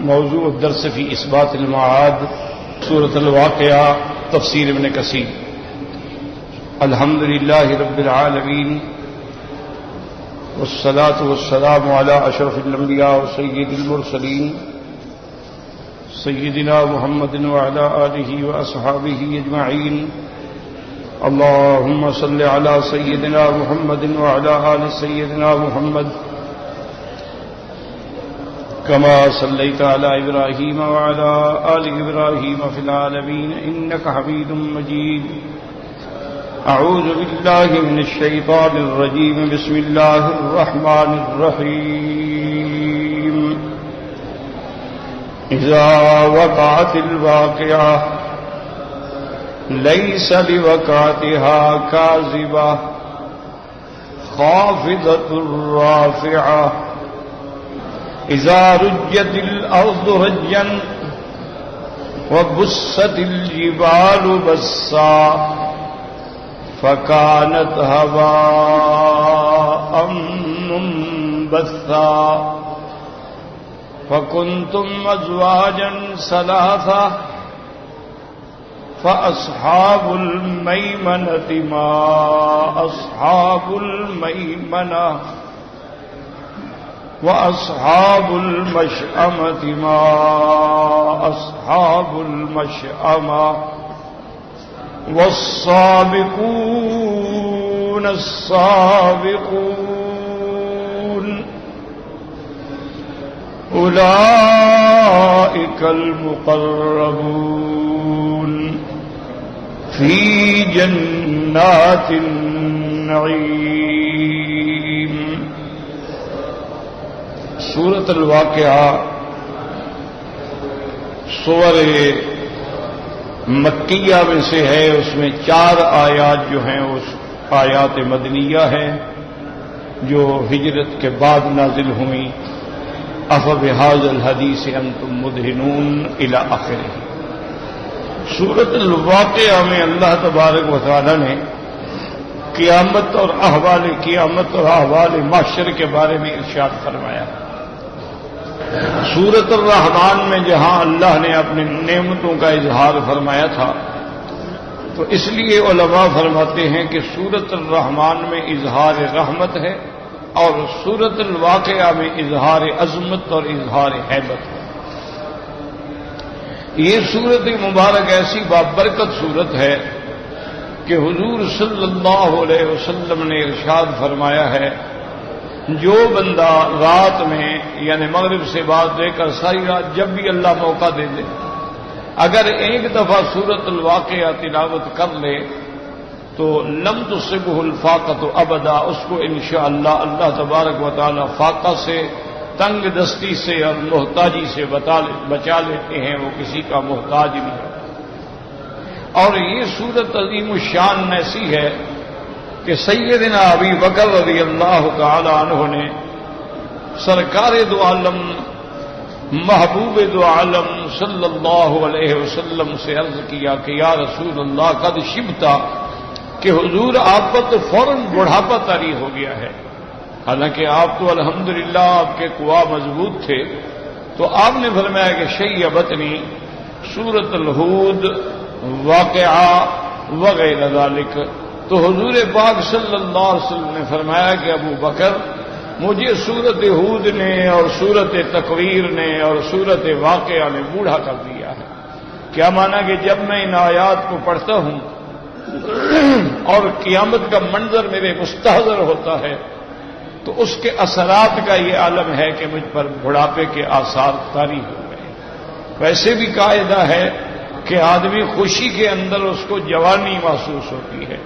موضوع الدرس في إثبات المعاد سورة الواقعة تفسير ابن كثير. الحمد لله رب العالمين والصلاة والسلام على أشرف الأنبياء وسيد المرسلين سيدنا محمد وعلى آله وأصحابه أجمعين. اللهم صل على سيدنا محمد وعلى آل سيدنا محمد كما صليت على إبراهيم وعلى آل إبراهيم في العالمين إنك حميد مجيد. أعوذ بالله من الشيطان الرجيم. بسم الله الرحمن الرحيم. إذا وقعت الواقعة ليس لوقعتها كاذبة خافضة رافعة إذا رجت الأرض رجا وبست الجبال بسا فكانت هباء منبثا فكنتم أزواجا ثلاثة فأصحاب الميمنة ما أصحاب الميمنة وأصحاب المشأمة ما أصحاب المشأمة والسابقون السابقون أولئك المقربون في جنات النعيم. سورۃ الواقعہ سور مکیہ میں سے ہے. اس میں 4 آیات جو ہیں اس آیات مدنیہ ہیں جو ہجرت کے بعد نازل ہوئیں. افبہذا الحدیث انتم مدہنون الی آخرہ. سورۃ الواقعہ میں اللہ تبارک و تعالی نے قیامت اور احوال معاشر کے بارے میں ارشاد فرمایا. سورۃ الرحمن میں جہاں اللہ نے اپنی نعمتوں کا اظہار فرمایا تھا تو اس لیے علماء فرماتے ہیں کہ سورۃ الرحمن میں اظہار رحمت ہے اور سورۃ الواقعہ میں اظہار عظمت اور اظہار ہیبت ہے. یہ سورت مبارک ایسی بابرکت سورت ہے کہ حضور صلی اللہ علیہ وسلم نے ارشاد فرمایا ہے جو بندہ رات میں یعنی مغرب سے بعد لے کر ساری رات جب بھی اللہ موقع دے دے اگر ایک دفعہ سورۃ الواقعہ تلاوت کر لے تو لم تصبہ الفاقۃ ابدا. اس کو انشاءاللہ اللہ تبارک و تعالی فاقہ سے تنگ دستی سے اور محتاجی سے بچا لیتے ہیں. وہ کسی کا محتاج نہیں ہے. اور یہ سورت عظیم الشان ایسی ہے کہ سیدنا ابی بکر رضی اللہ تعالی عنہ نے سرکار دو عالم محبوب دو عالم صلی اللہ علیہ وسلم سے عرض کیا کہ یا رسول اللہ قد شبتا کہ حضور آپ پر تو فوراً بڑھاپا طاری ہو گیا ہے. حالانکہ آپ تو الحمدللہ آپ کے قوا مضبوط تھے. تو آپ نے فرمایا کہ شیبتنی سورۃ الہود واقعہ وغیرہ ذالک. تو حضور پاک صلی اللہ علیہ وسلم نے فرمایا کہ ابو بکر مجھے سورۃ ہود نے اور سورۃ تکویر نے اور سورۃ واقعہ نے بوڑھا کر دیا ہے. کیا مانا کہ جب میں ان آیات کو پڑھتا ہوں اور قیامت کا منظر میرے مستحضر ہوتا ہے تو اس کے اثرات کا یہ عالم ہے کہ مجھ پر بڑھاپے کے آثار طاری ہو گئے. ویسے بھی قاعدہ ہے کہ آدمی خوشی کے اندر اس کو جوانی محسوس ہوتی ہے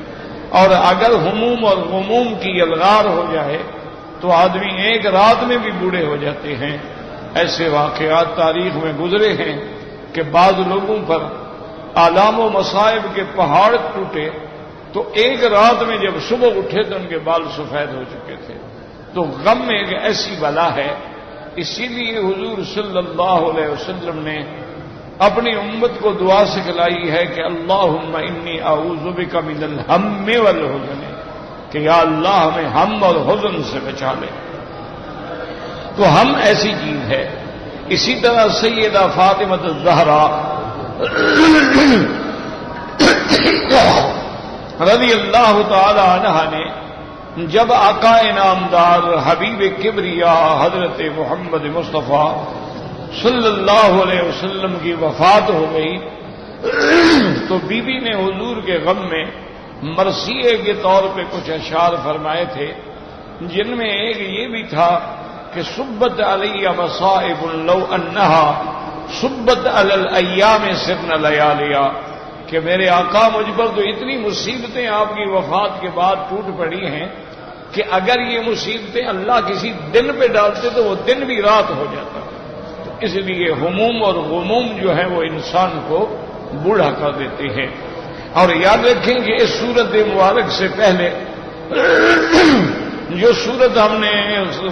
اور اگر ہموم اور غموم کی الغار ہو جائے تو آدمی ایک رات میں بھی بوڑھے ہو جاتے ہیں. ایسے واقعات تاریخ میں گزرے ہیں کہ بعض لوگوں پر آلام و مصائب کے پہاڑ ٹوٹے تو ایک رات میں جب صبح اٹھے تو ان کے بال سفید ہو چکے تھے. تو غم ایک ایسی بلا ہے. اسی لیے حضور صلی اللہ علیہ وسلم نے اپنی امت کو دعا سکھلائی ہے کہ اللہم انی اعوذ بک من الہم والحزن، کہ یا اللہ ہمیں ہم اور حزن سے بچا لے. تو ہم ایسی چیز ہے اسی طرح سیدہ فاطمہ الزہرا رضی اللہ تعالی عنہا نے جب آقا انعامدار حبیب کبریا حضرت محمد مصطفیٰ صلی اللہ علیہ وسلم کی وفات ہو گئی تو بی بی نے حضور کے غم میں مرثیے کے طور پہ کچھ اشعار فرمائے تھے، جن میں ایک یہ بھی تھا کہ صبت علی مصائب لو انہا صبت علی الایام سرن لیالیا، کہ میرے آقا مجھ پر تو اتنی مصیبتیں آپ کی وفات کے بعد ٹوٹ پڑی ہیں کہ اگر یہ مصیبتیں اللہ کسی دن پہ ڈالتے تو وہ دن بھی رات ہو جاتا، تو اس لیے ہموم اور غموم جو ہے وہ انسان کو بوڑھا کر دیتے ہیں۔ اور یاد رکھیں کہ اس سورت مبارک سے پہلے جو سورت ہم نے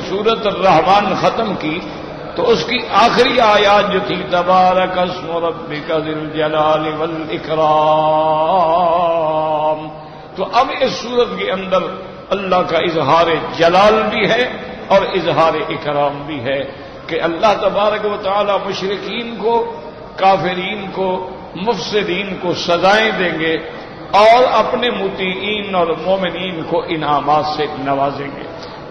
سورت الرحمن ختم کی تو اس کی آخری آیات جو تھی تبارک اسم ربک ذی الجلال والاکرام، تو اب اس سورت کے اندر اللہ کا اظہار جلال بھی ہے اور اظہار اکرام بھی ہے کہ اللہ تبارک و تعالی مشرکین کو، کافرین کو، مفسدین کو سزائیں دیں گے اور اپنے مطیعین اور مومنین کو انعامات سے نوازیں گے۔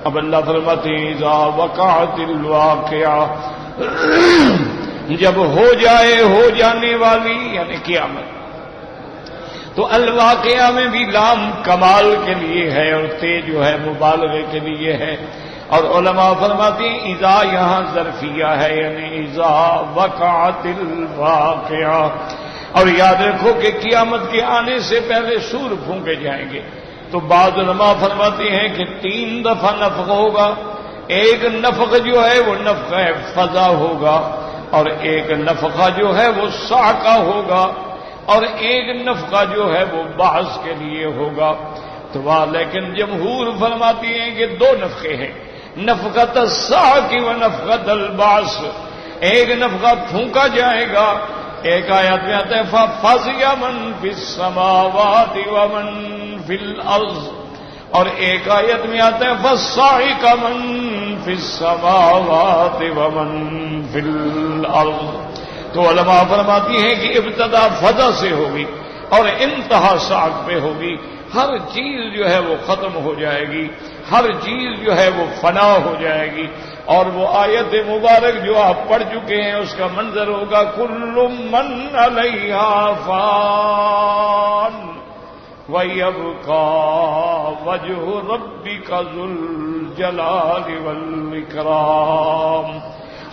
اب اللہ فرماتے ہیں اذا وقعت الواقعہ، جب ہو جائے ہو جانے والی یعنی قیامت، تو الواقعہ میں بھی لام کمال کے لیے ہے اور تے جو ہے مبالغے کے لیے ہے، اور علماء فرماتے ہیں اذا یہاں ظرفیہ ہے یعنی اذا وقعت الواقعہ۔ اور یاد رکھو کہ قیامت کے آنے سے پہلے سور پھونکے جائیں گے، تو بعض علماء فرماتے ہیں کہ 3 دفعہ نفخ ہوگا، ایک نفخ جو ہے وہ نفخ فضا ہوگا، اور ایک نفخہ جو ہے وہ صاعقہ ہوگا، اور ایک نفخہ جو ہے وہ بعث کے لیے ہوگا۔ تو لیکن جمہور فرماتی ہیں کہ 2 نفخے ہیں، نفخۃ الصاعق و نفخۃ البعث، ایک نفخہ پھونکا جائے گا، ایک آیت میں آتا ہے فَفَزِعَ مَن فِي السَّمَاوَاتِ وَمَن فِي الْأَرْضِ، اور ایک آیت میں آتا ہے فَصَعِقَ مَن فِي السَّمَاوَاتِ وَمَن فِي الْأَرْضِ۔ تو علماء فرماتی ہیں کہ ابتدا فضا سے ہوگی اور انتہا صعق پہ ہوگی، ہر چیز جو ہے وہ ختم ہو جائے گی، ہر چیز جو ہے وہ فنا ہو جائے گی، اور وہ آیت مبارک جو آپ پڑھ چکے ہیں اس کا منظر ہوگا کل من علیہا فان وَيَبْقَى وَجْهُ رَبِّكَ ذُو الْجَلَالِ وَالْإِكْرَامِ،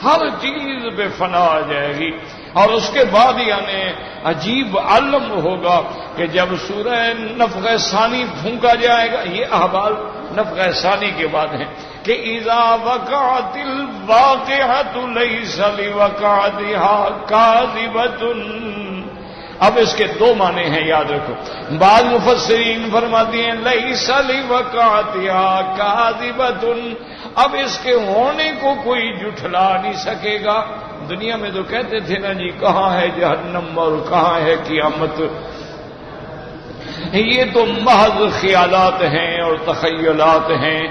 ہر چیز بے فنا آ جائے گی۔ اور اس کے بعد یعنی عجیب عالم ہوگا کہ جب سورہ نفخ ثانی پھونکا جائے گا، یہ احوال نفخ ثانی کے بعد ہیں کہ اذا وقعت الواقعۃ لیس لوقعتها کاذبۃ۔ اب اس کے 2 معنی ہیں، یاد رکھو۔ بعض مفسرین فرماتے ہیں لیس لوقعتها کاذبۃ، اب اس کے ہونے کو کوئی جھٹلا نہیں سکے گا۔ دنیا میں تو کہتے تھے نا جی کہاں ہے جہنم اور کہاں ہے قیامت، یہ تو محض خیالات ہیں اور تخیلات ہیں،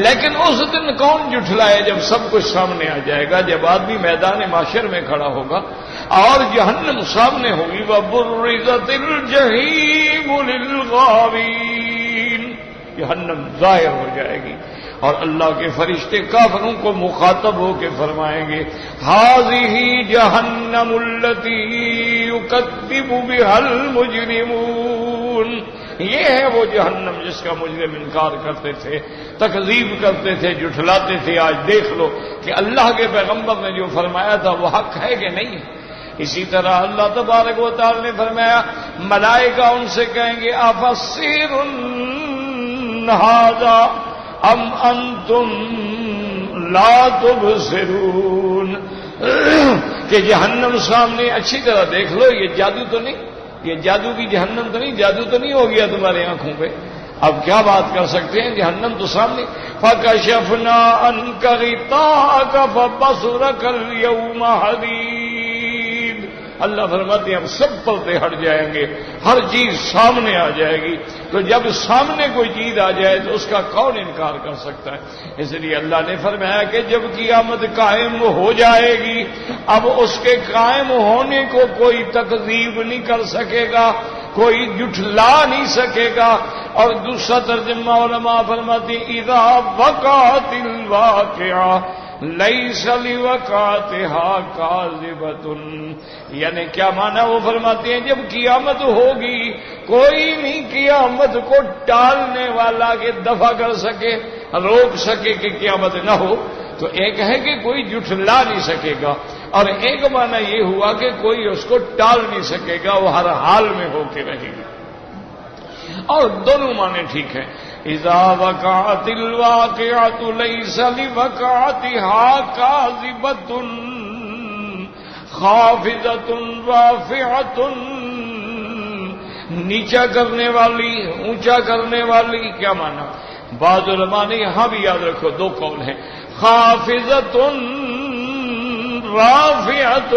لیکن اس دن کون جھٹلائے جب سب کچھ سامنے آ جائے گا، جب آدمی میدان معاشر میں کھڑا ہوگا اور جہنم سامنے ہوگی وَبُرِّزَتِ الْجَحِيمُ لِلْغَاوِينَ، جہنم ظاہر ہو جائے گی اور اللہ کے فرشتے کافروں کو مخاطب ہو کے فرمائیں گے هَذِهِ جَهَنَّمُ الَّتِي يُكَذِّبُ بِهَا الْمُجْرِمُونَ، یہ ہے وہ جہنم جس کا مجرم انکار کرتے تھے، تکذیب کرتے تھے، جھٹلاتے تھے۔ آج دیکھ لو کہ اللہ کے پیغمبر نے جو فرمایا تھا وہ حق ہے کہ نہیں ہے۔ اسی طرح اللہ تبارک و تعالی نے فرمایا ملائکہ ان سے کہیں گے أَفَسِحْرٌ هَذَا أَمْ أَنْتُمْ لَا تُبْصِرُونَ، کہ جہنم سامنے اچھی طرح دیکھ لو، یہ جادو تو نہیں، یہ جادو کی جہنم تو نہیں، جادو تو نہیں ہو گیا تمہاری آنکھوں پہ، اب کیا بات کر سکتے ہیں، جہنم تو سامنے۔ فَكَشَفْنَا عَنْكَ غِطَاءَكَ فَبَصَرُكَ الْيَوْمَ حَدِيدٌ، اللہ فرماتے ہیں اب سب پردے ہٹ جائیں گے، ہر چیز سامنے آ جائے گی۔ تو جب سامنے کوئی چیز آ جائے تو اس کا کون انکار کر سکتا ہے؟ اس لیے اللہ نے فرمایا کہ جب قیامت قائم ہو جائے گی، اب اس کے قائم ہونے کو کوئی تکذیب نہیں کر سکے گا، کوئی جھٹلا نہیں سکے گا۔ اور دوسرا ترجمہ علماء فرماتے ہیں اذا وقعت الواقعہ لیس لوقعتها کاذبۃ، یعنی کیا معنی وہ فرماتے ہیں جب قیامت ہوگی کوئی نہیں قیامت کو ٹالنے والا کہ دفع کر سکے، روک سکے کہ قیامت نہ ہو۔ تو ایک ہے کہ کوئی جھٹلا نہیں سکے گا، اور ایک معنی یہ ہوا کہ کوئی اس کو ٹال نہیں سکے گا، وہ ہر حال میں ہو کے رہے گی۔ اور دونوں معنی ٹھیک ہیں۔ اذا وقعت الواقعۃ لیس لوقعتها کاذبۃ خافضۃ رافعۃ، نیچا کرنے والی، اونچا کرنے والی۔ کیا معنی؟ بعض علماء نے یہاں بھی یاد رکھو دو قول ہیں، خافضۃ رافعۃ،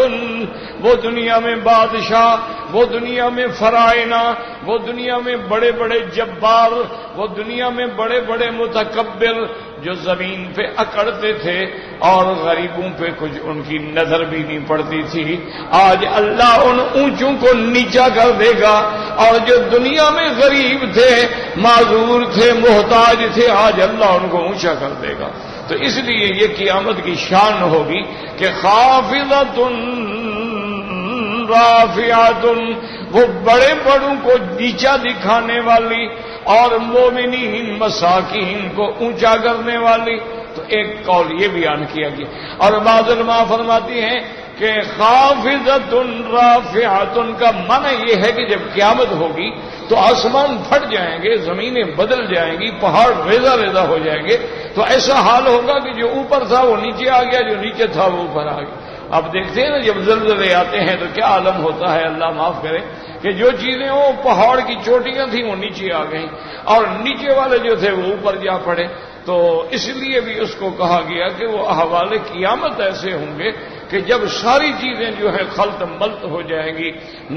وہ دنیا میں بادشاہ، وہ دنیا میں فرائنا، وہ دنیا میں بڑے بڑے جبار، وہ دنیا میں بڑے بڑے متکبر جو زمین پہ اکڑتے تھے اور غریبوں پہ کچھ ان کی نظر بھی نہیں پڑتی تھی، آج اللہ ان اونچوں کو نیچا کر دے گا، اور جو دنیا میں غریب تھے، معذور تھے، محتاج تھے، آج اللہ ان کو اونچا کر دے گا۔ تو اس لیے یہ قیامت کی شان ہوگی کہ خافضۃ رافعۃ، وہ بڑے بڑوں کو نیچا دکھانے والی اور مومنین مساکین کو اونچا کرنے والی۔ تو ایک قول یہ بیان کیا گیا۔ اور بعض علماء فرماتی ہیں کہ خافضۃ رافعۃ کا معنی یہ ہے کہ جب قیامت ہوگی تو آسمان پھٹ جائیں گے، زمینیں بدل جائیں گی، پہاڑ ریزہ ریزہ ہو جائیں گے، تو ایسا حال ہوگا کہ جو اوپر تھا وہ نیچے آ گیا، جو نیچے تھا وہ اوپر آ گیا۔ اب دیکھتے ہیں نا جب زلزلے آتے ہیں تو کیا عالم ہوتا ہے، اللہ معاف کرے، کہ جو چیزیں وہ پہاڑ کی چوٹیاں تھیں وہ نیچے آ گئیں، اور نیچے والے جو تھے وہ اوپر جا پڑے۔ تو اس لیے بھی اس کو کہا گیا کہ وہ احوال قیامت ایسے ہوں گے کہ جب ساری چیزیں جو ہے خلط ملط ہو جائیں گی،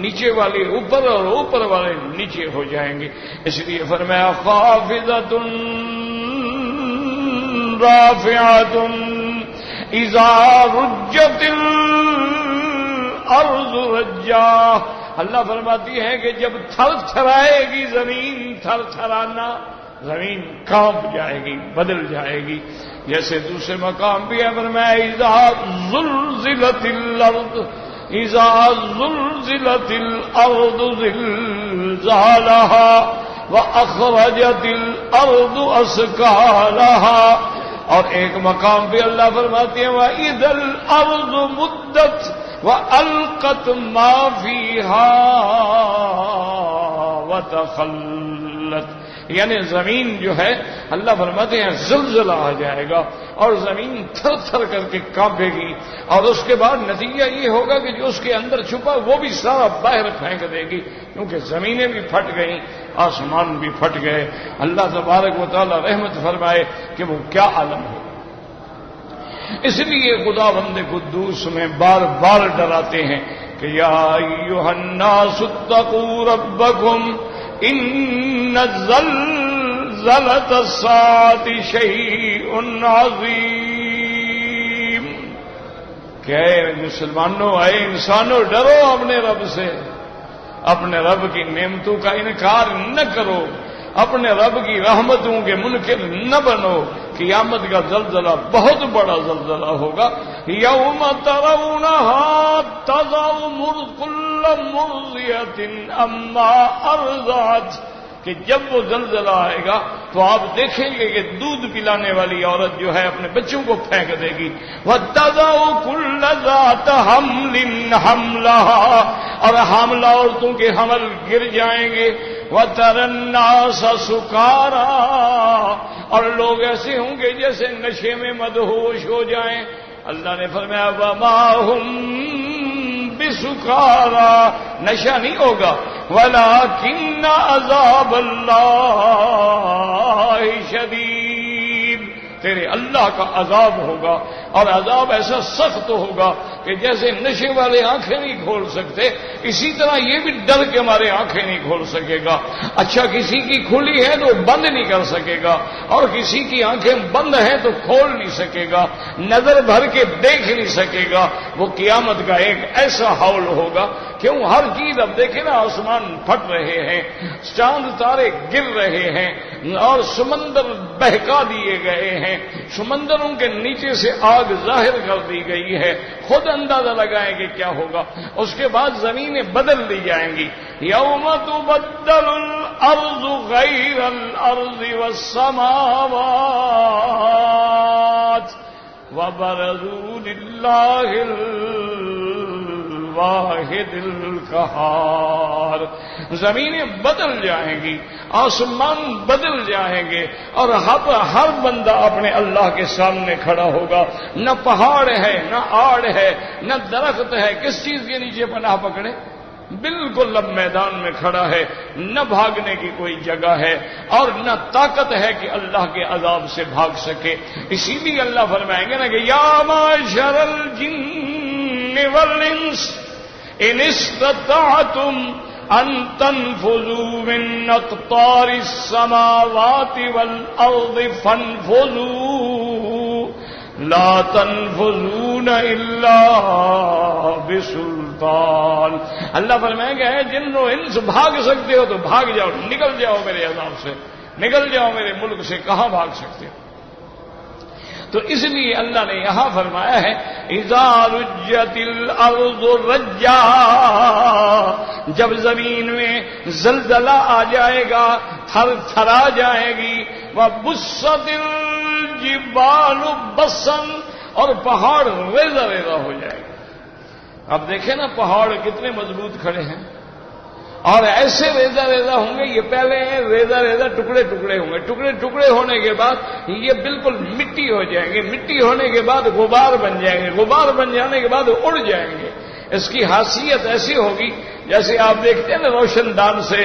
نیچے والے اوپر اور اوپر والے نیچے ہو جائیں گے۔ اس لیے فرمایا خافضۃ رافعۃ اذا رجت الارض رجا، اللہ فرماتی ہے کہ جب تھر تھرائے گی زمین، تھر تھرانا، زمین کانپ جائے گی، بدل جائے گی۔ جیسے دوسرے مقام بھی ہے فرمایا اذا زلزلت الارض، اذا زلزلت الارض زلزالها واخرجت الارض اثقالها، اور ایک مقام پہ اللہ فرماتے ہیں وَإِذَا الْأَرْضُ مُدَّتْ وَأَلْقَتْ مَا فِيهَا وَتَخَلَّتْ، یعنی زمین جو ہے اللہ فرماتے ہیں زلزلہ آ جائے گا اور زمین تھر تھر کر کے کانپے گی، اور اس کے بعد نتیجہ یہ ہوگا کہ جو اس کے اندر چھپا وہ بھی سارا باہر پھینک دے گی، کیونکہ زمینیں بھی پھٹ گئیں، آسمان بھی پھٹ گئے۔ اللہ تبارک و تعالی رحمت فرمائے کہ وہ کیا عالم ہو۔ اس لیے خدا بند قدوس میں بار بار ڈراتے ہیں کہ یا ایھا الناس اتقوا ربکم ان زلزلۃ الساعۃ شیء عظیم، کہ اے مسلمانوں، اے انسانوں، ڈرو اپنے رب سے، اپنے رب کی نعمتوں کا انکار نہ کرو، اپنے رب کی رحمتوں کے منکر نہ بنو۔ قیامت کا زلزلہ بہت بڑا زلزلہ ہوگا، یوم ترونہا تذعر کل مرضیۃ عما ارضعت، کہ جب وہ زلزلہ آئے گا تو آپ دیکھیں گے کہ دودھ پلانے والی عورت جو ہے اپنے بچوں کو پھینک دے گی، وَتَضَعُ كُلَّ ذَاتَ حَمْلٍ حَمْلَهَا، اور حاملہ عورتوں کے حمل گر جائیں گے، وَتَرَى النَّاسَ سُكَارَىٰ، اور لوگ ایسے ہوں گے جیسے نشے میں مدہوش ہو جائیں۔ اللہ نے فرمایا وَمَا هُمْ بِسُكَارَىٰ، نشہ نہیں ہوگا، وَلَٰكِنَّ عَذَابَ اللَّهِ شَدِيدٌ، تیرے اللہ کا عذاب ہوگا اور عذاب ایسا سخت ہوگا کہ جیسے نشے والے آنکھیں نہیں کھول سکتے، اسی طرح یہ بھی ڈر کے ہمارے آنکھیں نہیں کھول سکے گا۔ اچھا کسی کی کھلی ہے تو بند نہیں کر سکے گا، اور کسی کی آنکھیں بند ہیں تو کھول نہیں سکے گا، نظر بھر کے دیکھ نہیں سکے گا۔ وہ قیامت کا ایک ایسا حول ہوگا، کیوں ہر چیز اب دیکھیں نا، آسمان پھٹ رہے ہیں، چاند تارے گر رہے ہیں، اور سمندر بہکا دیے گئے ہیں، سمندروں کے نیچے سے آگ ظاہر کر دی گئی ہے۔ خود اندازہ لگائیں کہ کیا ہوگا۔ اس کے بعد زمینیں بدل دی جائیں گی، یوم تبدل الارض غیر الارض والسماوات وبرزوا للہ الواحد القہار۔ زمینیں بدل جائیں گی، آسمان بدل جائیں گے، اور ہر بندہ اپنے اللہ کے سامنے کھڑا ہوگا۔ نہ پہاڑ ہے، نہ آڑ ہے، نہ درخت ہے، کس چیز کے نیچے پناہ پکڑے؟ بالکل اب میدان میں کھڑا ہے، نہ بھاگنے کی کوئی جگہ ہے، اور نہ طاقت ہے کہ اللہ کے عذاب سے بھاگ سکے۔ اسی لیے اللہ فرمائیں گے نا کہ یا معشر الجن والانس ان استطعتم ان تنفذوا من اقطار السماوات والارض فانفذوا لا تنفذون الا بسلطان۔ اللہ فرمائیں گے اے جن و انس بھاگ سکتے ہو تو بھاگ جاؤ، نکل جاؤ میرے عذاب سے، نکل جاؤ میرے ملک سے، کہاں بھاگ سکتے ہو؟ تو اس لیے اللہ نے یہاں فرمایا ہے اذا رجت الارض رجا، جب زمین میں زلزلہ آ جائے گا، تھر تھرا جائے گی، وبست الجبال بسا، اور پہاڑ ریزہ ریزہ ہو جائے گا۔ اب دیکھیں نا پہاڑ کتنے مضبوط کھڑے ہیں، اور ایسے ریزہ ریزہ ہوں گے، یہ پہلے ریزہ ریزہ ٹکڑے ٹکڑے ہوں گے، ٹکڑے ٹکڑے ہونے کے بعد یہ بالکل مٹی ہو جائیں گے، مٹی ہونے کے بعد غبار بن جائیں گے، غبار بن جانے کے بعد اڑ جائیں گے۔ اس کی حیثیت ایسی ہوگی جیسے آپ دیکھتے ہیں نا روشن دان سے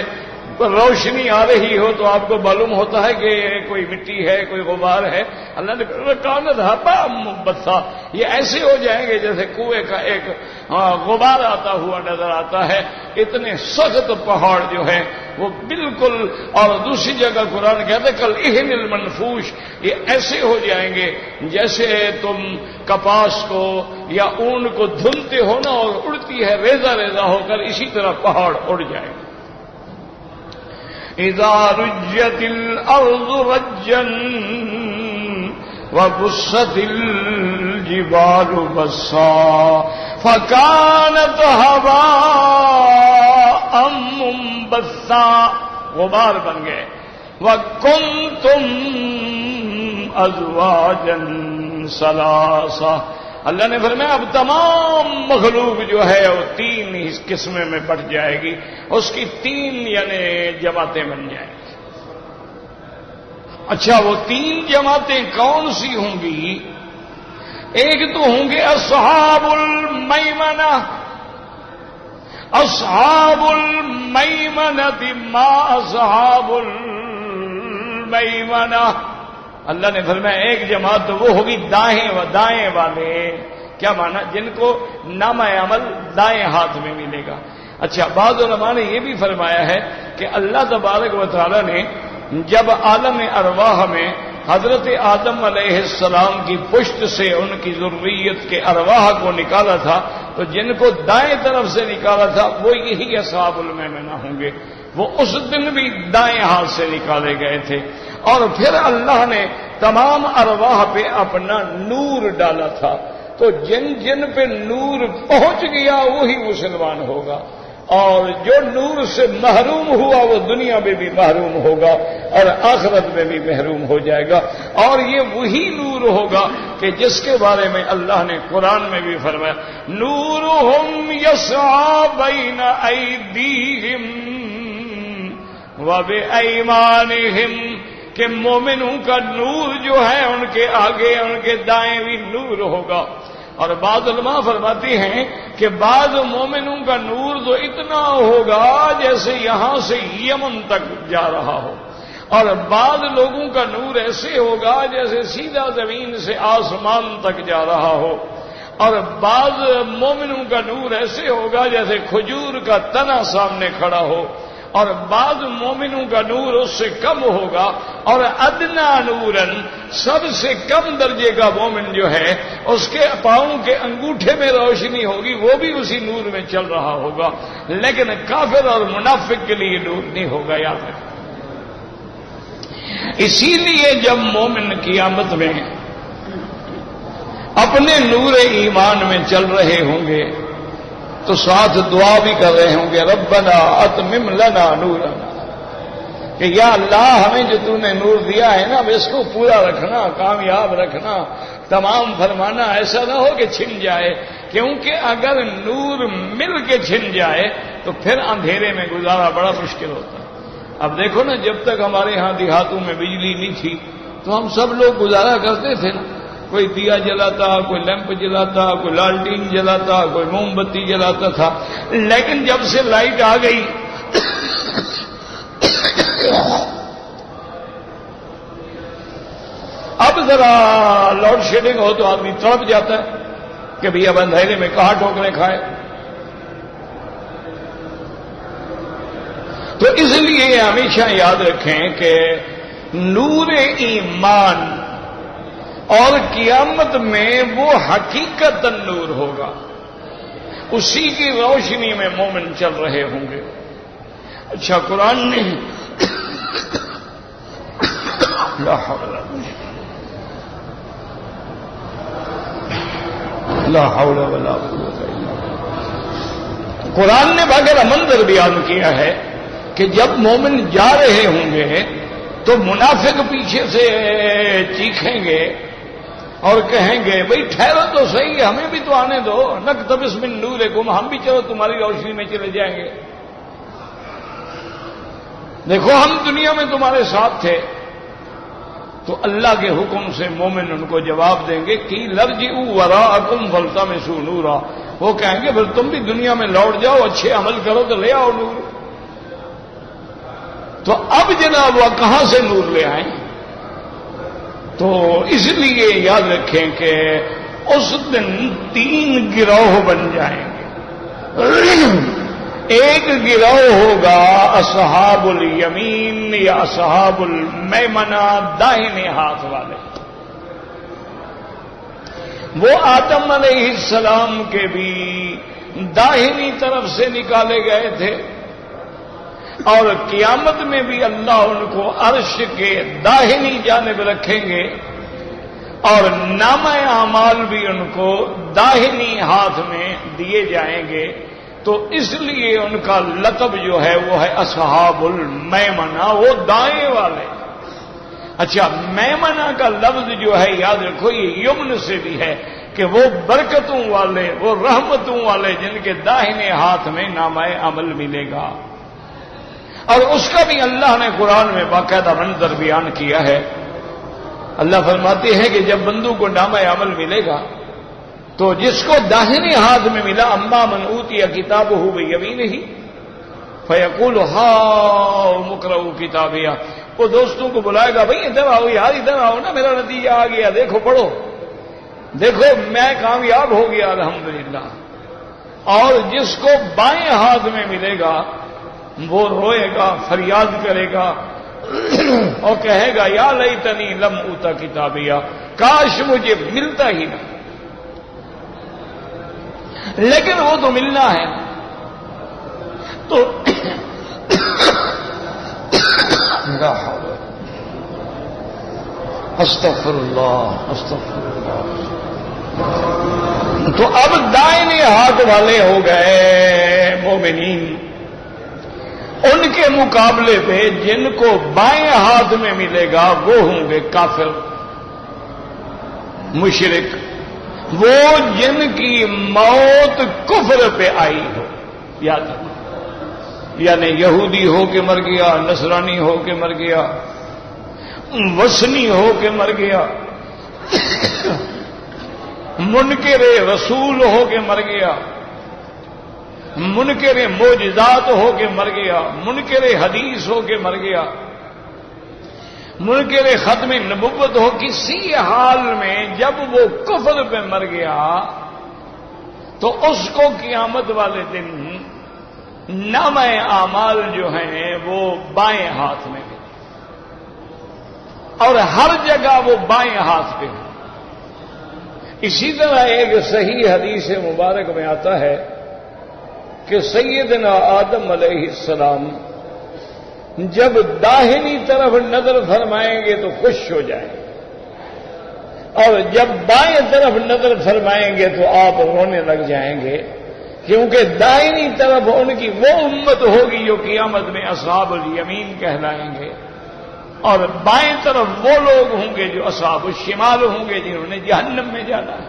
روشنی آ رہی ہو تو آپ کو معلوم ہوتا ہے کہ کوئی مٹی ہے، کوئی غبار ہے۔ اللہ نے کانت ہبا منبثا، یہ ایسے ہو جائیں گے جیسے کنویں کا ایک غبار آتا ہوا نظر آتا ہے۔ اتنے سخت پہاڑ جو ہیں وہ بالکل، اور دوسری جگہ قرآن کہتے کل اہن المنفوش، یہ ایسے ہو جائیں گے جیسے تم کپاس کو یا اون کو دھلتے ہو نا اور اڑتی ہے ریزہ ریزہ ہو کر، اسی طرح پہاڑ اڑ جائیں گے۔ اذا رجت الارض رجا وبست الجبال بسا فكانت هباء منبثا، غبار بن گئے۔ وکنتم ازواجا ثلاثا، اللہ نے فرمایا اب تمام مخلوق جو ہے وہ تین ہی قسمیں میں بٹ جائے گی، اس کی تین یعنی جماعتیں بن جائیں گی۔ اچھا وہ تین جماعتیں کون سی ہوں گی؟ ایک تو ہوں گے اصحاب المیمنہ، اصحاب المیمنہ ما اصحاب المیمنہ، اللہ نے فرمایا ایک جماعت تو وہ ہوگی دائیں و دائیں والے۔ کیا مانا؟ جن کو نامہ عمل دائیں ہاتھ میں ملے گا۔ اچھا بعض علماء نے یہ بھی فرمایا ہے کہ اللہ تبارک و تعالی نے جب عالم ارواح میں حضرت آدم علیہ السلام کی پشت سے ان کی ذریت کے ارواح کو نکالا تھا تو جن کو دائیں طرف سے نکالا تھا وہ یہی اصحاب المیمنہ ہوں گے، وہ اس دن بھی دائیں ہاتھ سے نکالے گئے تھے۔ اور پھر اللہ نے تمام ارواح پہ اپنا نور ڈالا تھا، تو جن جن پہ نور پہنچ گیا وہی مسلمان ہوگا، اور جو نور سے محروم ہوا وہ دنیا میں بھی محروم ہوگا اور آخرت میں بھی محروم ہو جائے گا۔ اور یہ وہی نور ہوگا کہ جس کے بارے میں اللہ نے قرآن میں بھی فرمایا نورہم یسعی بین ایدیہم وبایمانہم، کہ مومنوں کا نور جو ہے ان کے آگے ان کے دائیں بھی نور ہوگا۔ اور بعض علماء فرماتی ہیں کہ بعض مومنوں کا نور تو اتنا ہوگا جیسے یہاں سے یمن تک جا رہا ہو، اور بعض لوگوں کا نور ایسے ہوگا جیسے سیدھا زمین سے آسمان تک جا رہا ہو، اور بعض مومنوں کا نور ایسے ہوگا جیسے کھجور کا تنا سامنے کھڑا ہو، اور بعض مومنوں کا نور اس سے کم ہوگا، اور ادنا نورن سب سے کم درجے کا مومن جو ہے اس کے پاؤں کے انگوٹھے میں روشنی ہوگی، وہ بھی اسی نور میں چل رہا ہوگا، لیکن کافر اور منافق کے لیے نور نہیں ہوگا، یاد رکھیں۔ اسی لیے جب مومن قیامت میں اپنے نور ایمان میں چل رہے ہوں گے تو ساتھ دعا بھی کر رہے ہوں گے، ربنا اتمم لنا نورنا، کہ یا اللہ ہمیں جو تو نے نور دیا ہے نا اب اس کو پورا رکھنا، کامیاب رکھنا، تمام فرمانا، ایسا نہ ہو کہ چھن جائے، کیونکہ اگر نور مل کے چھن جائے تو پھر اندھیرے میں گزارا بڑا مشکل ہوتا ہے۔ اب دیکھو نا، جب تک ہمارے ہاں دیہاتوں میں بجلی نہیں تھی تو ہم سب لوگ گزارا کرتے تھے نا، کوئی دیا جلاتا، کوئی لیمپ جلاتا، کوئی لالٹین جلاتا، کوئی موم بتی جلاتا تھا، لیکن جب سے لائٹ آ گئی اب ذرا لوڈ شیڈنگ ہو تو آدمی تڑپ جاتا ہے کہ بھئی اب اندھیرے میں کہاں ٹھوکریں کھائے۔ تو اس لیے ہمیشہ یاد رکھیں کہ نور ایمان اور قیامت میں وہ حقیقت نور ہوگا، اسی کی روشنی میں مومن چل رہے ہوں گے۔ اچھا، قرآن نے لا حول ولا قوت الا باللہ۔ قرآن نے بغیر منظر بیان کیا ہے کہ جب مومن جا رہے ہوں گے تو منافق پیچھے سے چیخیں گے اور کہیں گے بھئی ٹھہرو تو صحیح، ہمیں بھی تو آنے دو، نقتبس من نورکم، ہم بھی چلو تمہاری روشنی میں چلے جائیں گے، دیکھو ہم دنیا میں تمہارے ساتھ تھے۔ تو اللہ کے حکم سے مومن ان کو جواب دیں گے کہ لرجعوا وراءکم فالتمسوا نورا، وہ کہیں گے پھر تم بھی دنیا میں لوٹ جاؤ، اچھے عمل کرو تو لے آؤ نور۔ تو اب جناب وہ کہاں سے نور لے آئیں؟ تو اس لیے یاد رکھیں کہ اس دن 3 گروہ بن جائیں گے۔ ایک گروہ ہوگا اصحاب الیمین یا اصحاب المیمنہ، داہنے ہاتھ والے، وہ آدم علیہ السلام کے بھی داہنی طرف سے نکالے گئے تھے، اور قیامت میں بھی اللہ ان کو عرش کے داہنی جانب رکھیں گے، اور نامہ اعمال بھی ان کو داہنی ہاتھ میں دیے جائیں گے۔ تو اس لیے ان کا لقب جو ہے وہ ہے اصحاب المیمنہ، وہ دائیں والے۔ اچھا، میمنہ کا لفظ جو ہے یاد رکھو یہ یمن سے بھی ہے کہ وہ برکتوں والے، وہ رحمتوں والے جن کے داہنے ہاتھ میں نامہ عمل ملے گا۔ اور اس کا بھی اللہ نے قرآن میں باقاعدہ منظر بیان کیا ہے۔ اللہ فرماتے ہیں کہ جب بندوں کو نامہ عمل ملے گا تو جس کو داہنے ہاتھ میں ملا، اما من اوتی کتابہ بیمینہ فیقول ہاؤم اقرؤوا کتابیہ، وہ دوستوں کو بلائے گا، بھئی ادھر آؤ یار، ادھر آؤ نا، میرا نتیجہ آ گیا، دیکھو پڑھو، دیکھو میں کامیاب ہو گیا الحمدللہ۔ اور جس کو بائیں ہاتھ میں ملے گا وہ روئے گا، فریاد کرے گا اور کہے گا یا لیتنی لم اوتا کتابیہ، کاش مجھے ملتا ہی نہ، لیکن وہ تو ملنا ہے۔ تو استغفر اللہ استغفر اللہ۔ تو اب دائیں ہاتھ والے ہو گئے مومنین، ان کے مقابلے پہ جن کو بائیں ہاتھ میں ملے گا وہ ہوں گے کافر، مشرک، وہ جن کی موت کفر پہ آئی ہو، یاد رکھو، یعنی یہودی ہو کے مر گیا، نصرانی ہو کے مر گیا، وثنی ہو کے مر گیا، منکر رسول ہو کے مر گیا، منکر معجزات ہو کے مر گیا، منکر حدیث ہو کے مر گیا، منکر ختم نبوت ہو، کسی حال میں جب وہ کفر پہ مر گیا تو اس کو قیامت والے دن نامہ اعمال جو ہیں وہ بائیں ہاتھ میں گئے، اور ہر جگہ وہ بائیں ہاتھ پہ ہے۔ اسی طرح ایک صحیح حدیث مبارک میں آتا ہے کہ سیدنا آدم علیہ السلام جب داہنی طرف نظر فرمائیں گے تو خوش ہو جائیں گے، اور جب بائیں طرف نظر فرمائیں گے تو آپ رونے لگ جائیں گے، کیونکہ دائنی طرف ان کی وہ امت ہوگی جو قیامت میں اصحاب الیمین کہلائیں گے، اور بائیں طرف وہ لوگ ہوں گے جو اصحاب الشمال ہوں گے، جنہوں نے جہنم میں جانا ہے۔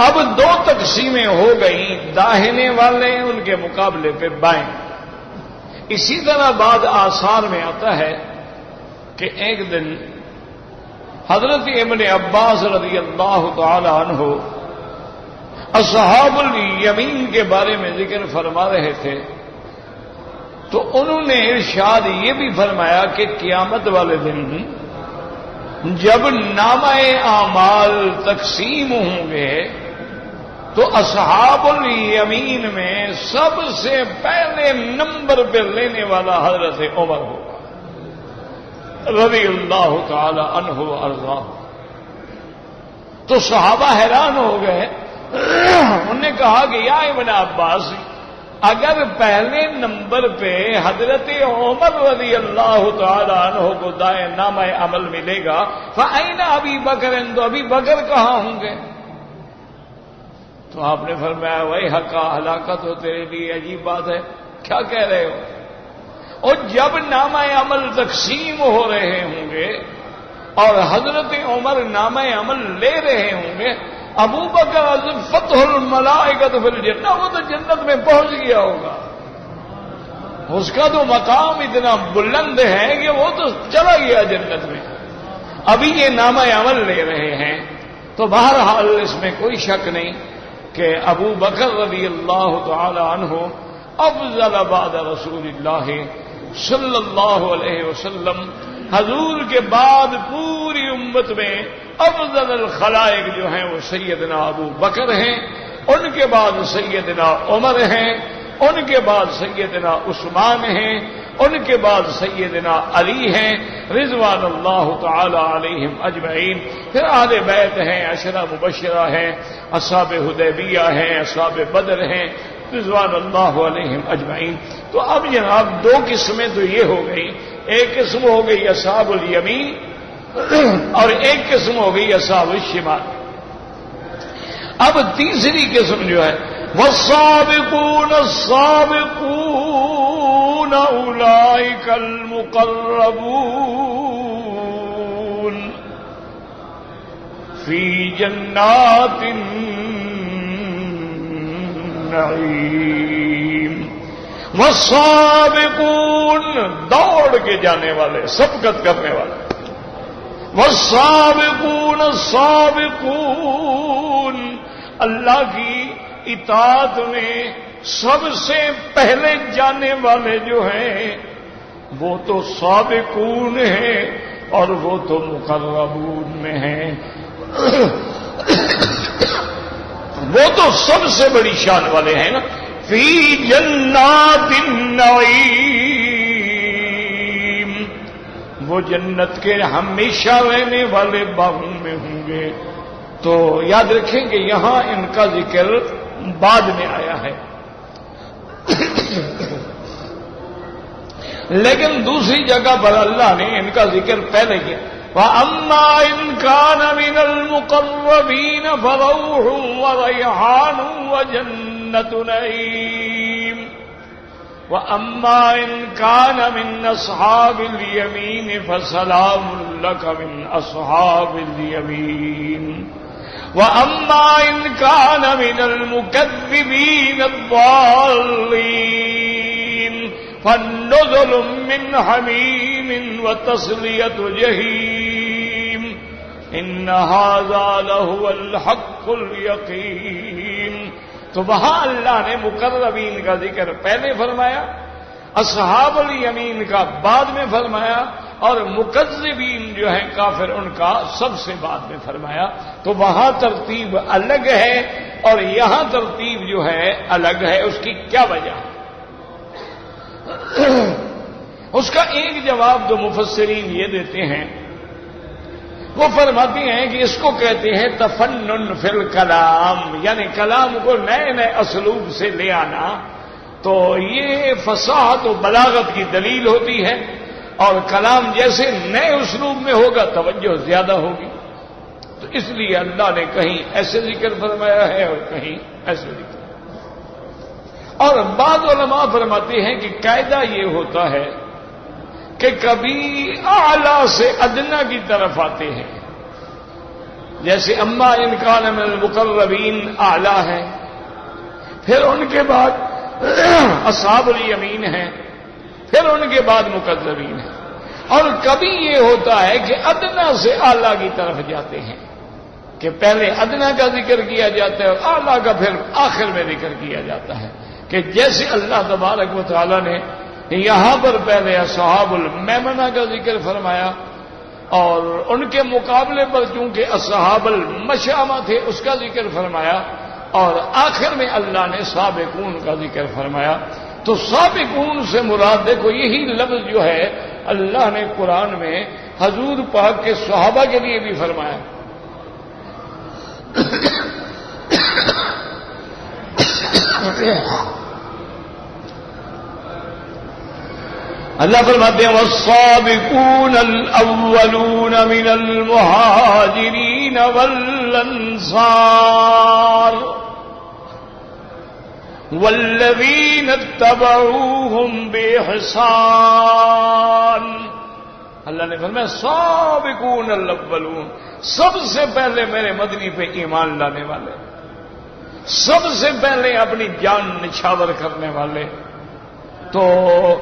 اب دو تقسیمیں ہو گئیں، داہنے والے ان کے مقابلے پہ بائیں۔ اسی طرح بعض آثار میں آتا ہے کہ ایک دن حضرت ابن عباس رضی اللہ تعالی عنہ اصحاب الیمین کے بارے میں ذکر فرما رہے تھے، تو انہوں نے ارشاد یہ بھی فرمایا کہ قیامت والے دن جب نامہ اعمال تقسیم ہوں گے تو اصحاب الیمین میں سب سے پہلے نمبر پہ لینے والا حضرت عمر ہوگا رضی اللہ تعالی عنہ وارضاہ۔ تو صحابہ حیران ہو گئے، انہوں نے کہا کہ یا ابن عباس، اگر پہلے نمبر پہ حضرت عمر رضی اللہ تعالی عنہ کو دائیں نامہ عمل ملے گا، فأین ابی بکر، تو ابی بکر کہاں ہوں گے؟ تو آپ نے فرمایا وہی حقا، ہلاکت ہو تیرے لیے، عجیب بات ہے، کیا کہہ رہے ہو؟ اور جب نامہ عمل تقسیم ہو رہے ہوں گے اور حضرت عمر نامہ عمل لے رہے ہوں گے، ابو بکر فتح الملائکۃ فی الجنہ، وہ تو جنت میں پہنچ گیا ہوگا، اس کا تو مقام اتنا بلند ہے کہ وہ تو چلا گیا جنت میں، ابھی یہ نامہ عمل لے رہے ہیں۔ تو بہرحال اس میں کوئی شک نہیں کہ ابو بکر رضی اللہ تعالی عنہ افضل بعد رسول اللہ صلی اللہ علیہ وسلم، حضور کے بعد پوری امت میں افضل الخلائق جو ہیں وہ سیدنا ابو بکر ہیں، ان کے بعد سیدنا عمر ہیں، ان کے بعد سیدنا عثمان ہیں، ان کے بعد سیدنا علی ہیں رضوان اللہ تعالی علیہم اجمعین، پھر اہل بیت ہیں، عشرہ مبشرہ ہیں، اصحاب حدیبیہ ہیں، اصحاب بدر ہیں رضوان اللہ علیہم اجمعین۔ تو اب جناب دو قسمیں تو یہ ہو گئی، ایک قسم ہو گئی اصحاب الیمین اور ایک قسم ہو گئی اصحاب الشمال۔ اب تیسری قسم جو ہے والسابقون السابقون اولئک المقربون فی جنات النعیم۔ والسابقون دوڑ کے جانے والے، سبقت کرنے والے، والسابقون السابقون اللہ کی اطاعت میں سب سے پہلے جانے والے جو ہیں وہ تو سابقون ہیں اور وہ تو مقربون میں ہیں، وہ تو سب سے بڑی شان والے ہیں نا۔ فی جنات النعیم، وہ جنت کے ہمیشہ رہنے والے باغوں میں ہوں گے۔ تو یاد رکھیں کہ یہاں ان کا ذکر بعد میں آیا ہے، لیکن دوسری جگہ پر اللہ نے ان کا ذکر پہلے کیا۔ وَأَمَّا إِنْ كَانَ مِنَ الْمُقَرَّبِينَ فَرَوْحٌ وَرَيْحَانٌ وَجَنَّةُ نَعِيمٍ وَأَمَّا إِنْ كَانَ مِنْ أَصْحَابِ الْيَمِينِ فَسَلَامٌ لَكَ مِنْ أَصْحَابِ الْيَمِينِ وَأَمَّا إِنْ كَانَ مِنَ الْمُكَذِّبِينَ الضَّالِّينَ فَنُزُلٌ مِّنْ حَمِيمٍ وَتَصْلِيَةُ جَحِيمٍ إِنَّ هَذَا لَهُوَ الْحَقُّ الْيَقِينُ۔ تو وہاں اللہ نے مقربین کا ذکر پہلے فرمایا اصحاب الیمین کا بعد میں فرمایا اور مکذبین جو ہیں کافر ان کا سب سے بعد میں فرمایا. تو وہاں ترتیب الگ ہے اور یہاں ترتیب جو ہے الگ ہے. اس کی کیا وجہ؟ اس کا ایک جواب جو مفسرین یہ دیتے ہیں، وہ فرماتے ہیں کہ اس کو کہتے ہیں تفنن فی الکلام، یعنی کلام کو نئے نئے اسلوب سے لے آنا. تو یہ فصاحت و بلاغت کی دلیل ہوتی ہے، اور کلام جیسے نئے اسلوب میں ہوگا توجہ زیادہ ہوگی. تو اس لیے اللہ نے کہیں ایسے ذکر فرمایا ہے اور کہیں ایسے ذکر. اور بعض علماء فرماتے ہیں کہ قاعدہ یہ ہوتا ہے کہ کبھی اعلیٰ سے ادنا کی طرف آتے ہیں، جیسے اما ان کان من المقربین اعلیٰ ہے، پھر ان کے بعد اصحاب الیمین ہیں، پھر ان کے بعد مکذبین ہیں. اور کبھی یہ ہوتا ہے کہ ادنا سے اعلیٰ کی طرف جاتے ہیں، کہ پہلے ادنا کا ذکر کیا جاتا ہے اور اعلیٰ کا پھر آخر میں ذکر کیا جاتا ہے. کہ جیسے اللہ تبارک و تعالیٰ نے یہاں پر پہلے اصحاب المیمنہ کا ذکر فرمایا، اور ان کے مقابلے پر چونکہ اصحاب المشأمہ تھے اس کا ذکر فرمایا، اور آخر میں اللہ نے سابقون کا ذکر فرمایا. تو سابقون سے مراد دیکھو یہی لفظ جو ہے اللہ نے قرآن میں حضور پاک کے صحابہ کے لیے بھی فرمایا. اللہ فرماتے ہیں والسابقون الاولون من المہاجرین والانصار والذین اتبعوہم بإحسان. اللہ نے فرمایا سابقون الاولون، سب سے پہلے میرے مدنی پہ ایمان لانے والے، سب سے پہلے اپنی جان نچھاور کرنے والے. تو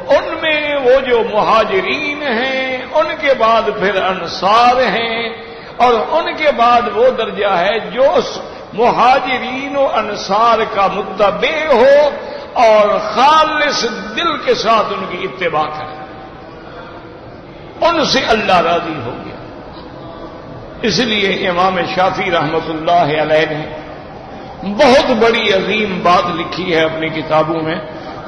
ان میں وہ جو مہاجرین ہیں، ان کے بعد پھر انصار ہیں، اور ان کے بعد وہ درجہ ہے جو مہاجرین و انصار کا متبع ہو اور خالص دل کے ساتھ ان کی اتباع کرے. ان سے اللہ راضی ہو گیا. اس لیے امام شافعی رحمۃ اللہ علیہ نے بہت بڑی عظیم بات لکھی ہے اپنی کتابوں میں.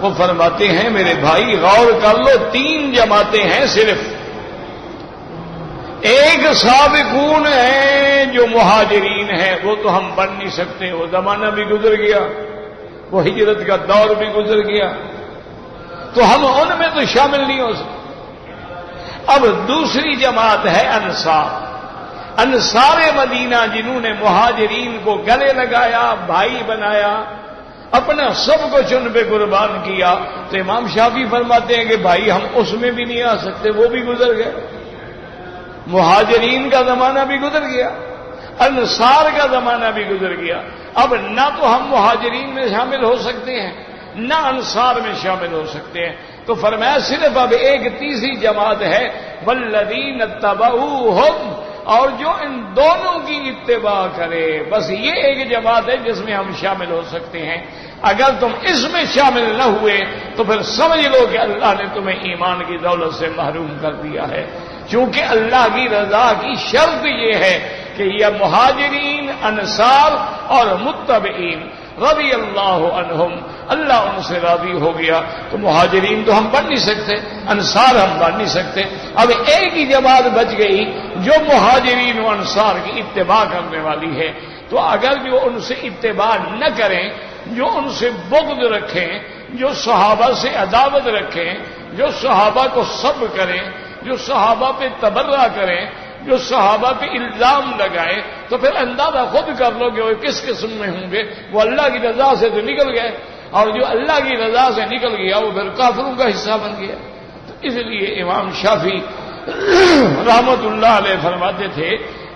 وہ فرماتے ہیں میرے بھائی غور کر لو، 3 جماعتیں ہیں صرف. ایک سابقون ہیں جو مہاجرین ہیں، وہ تو ہم بن نہیں سکتے، وہ زمانہ بھی گزر گیا، وہ ہجرت کا دور بھی گزر گیا، تو ہم ان میں تو شامل نہیں ہو سکتے. اب دوسری جماعت ہے انصار، انصار مدینہ جنہوں نے مہاجرین کو گلے لگایا، بھائی بنایا، اپنا سب کچھ ان پہ قربان کیا. تو امام شافعی فرماتے ہیں کہ بھائی ہم اس میں بھی نہیں آ سکتے، وہ بھی گزر گئے. مہاجرین کا زمانہ بھی گزر گیا، انصار کا زمانہ بھی گزر گیا. اب نہ تو ہم مہاجرین میں شامل ہو سکتے ہیں نہ انصار میں شامل ہو سکتے ہیں. تو فرمایا صرف اب ایک تیسری جماعت ہے والذین اتبعوہم، اور جو ان دونوں کی اتباع کرے. بس یہ ایک جماعت ہے جس میں ہم شامل ہو سکتے ہیں. اگر تم اس میں شامل نہ ہوئے تو پھر سمجھ لو کہ اللہ نے تمہیں ایمان کی دولت سے محروم کر دیا ہے. چونکہ اللہ کی رضا کی شرط یہ ہے کہ یہ مہاجرین، انصار اور متبعین رضی اللہ عنہم، اللہ ان سے راضی ہو گیا. تو مہاجرین تو ہم بن نہیں سکتے، انصار ہم بن نہیں سکتے. اب ایک ہی جماعت بچ گئی جو مہاجرین و انصار کی اتباع کرنے والی ہے. تو اگر جو ان سے اتباع نہ کریں، جو ان سے بغض رکھیں، جو صحابہ سے عداوت رکھیں، جو صحابہ کو سب کریں، جو صحابہ پہ تبرہ کریں، جو صحابہ پہ الزام لگائے، تو پھر اندازہ خود کر لو کہ وہ کس قسم میں ہوں گے. وہ اللہ کی رضا سے تو نکل گئے، اور جو اللہ کی رضا سے نکل گیا وہ پھر کافروں کا حصہ بن گیا. تو اس لیے امام شافعی رحمت اللہ علیہ فرماتے تھے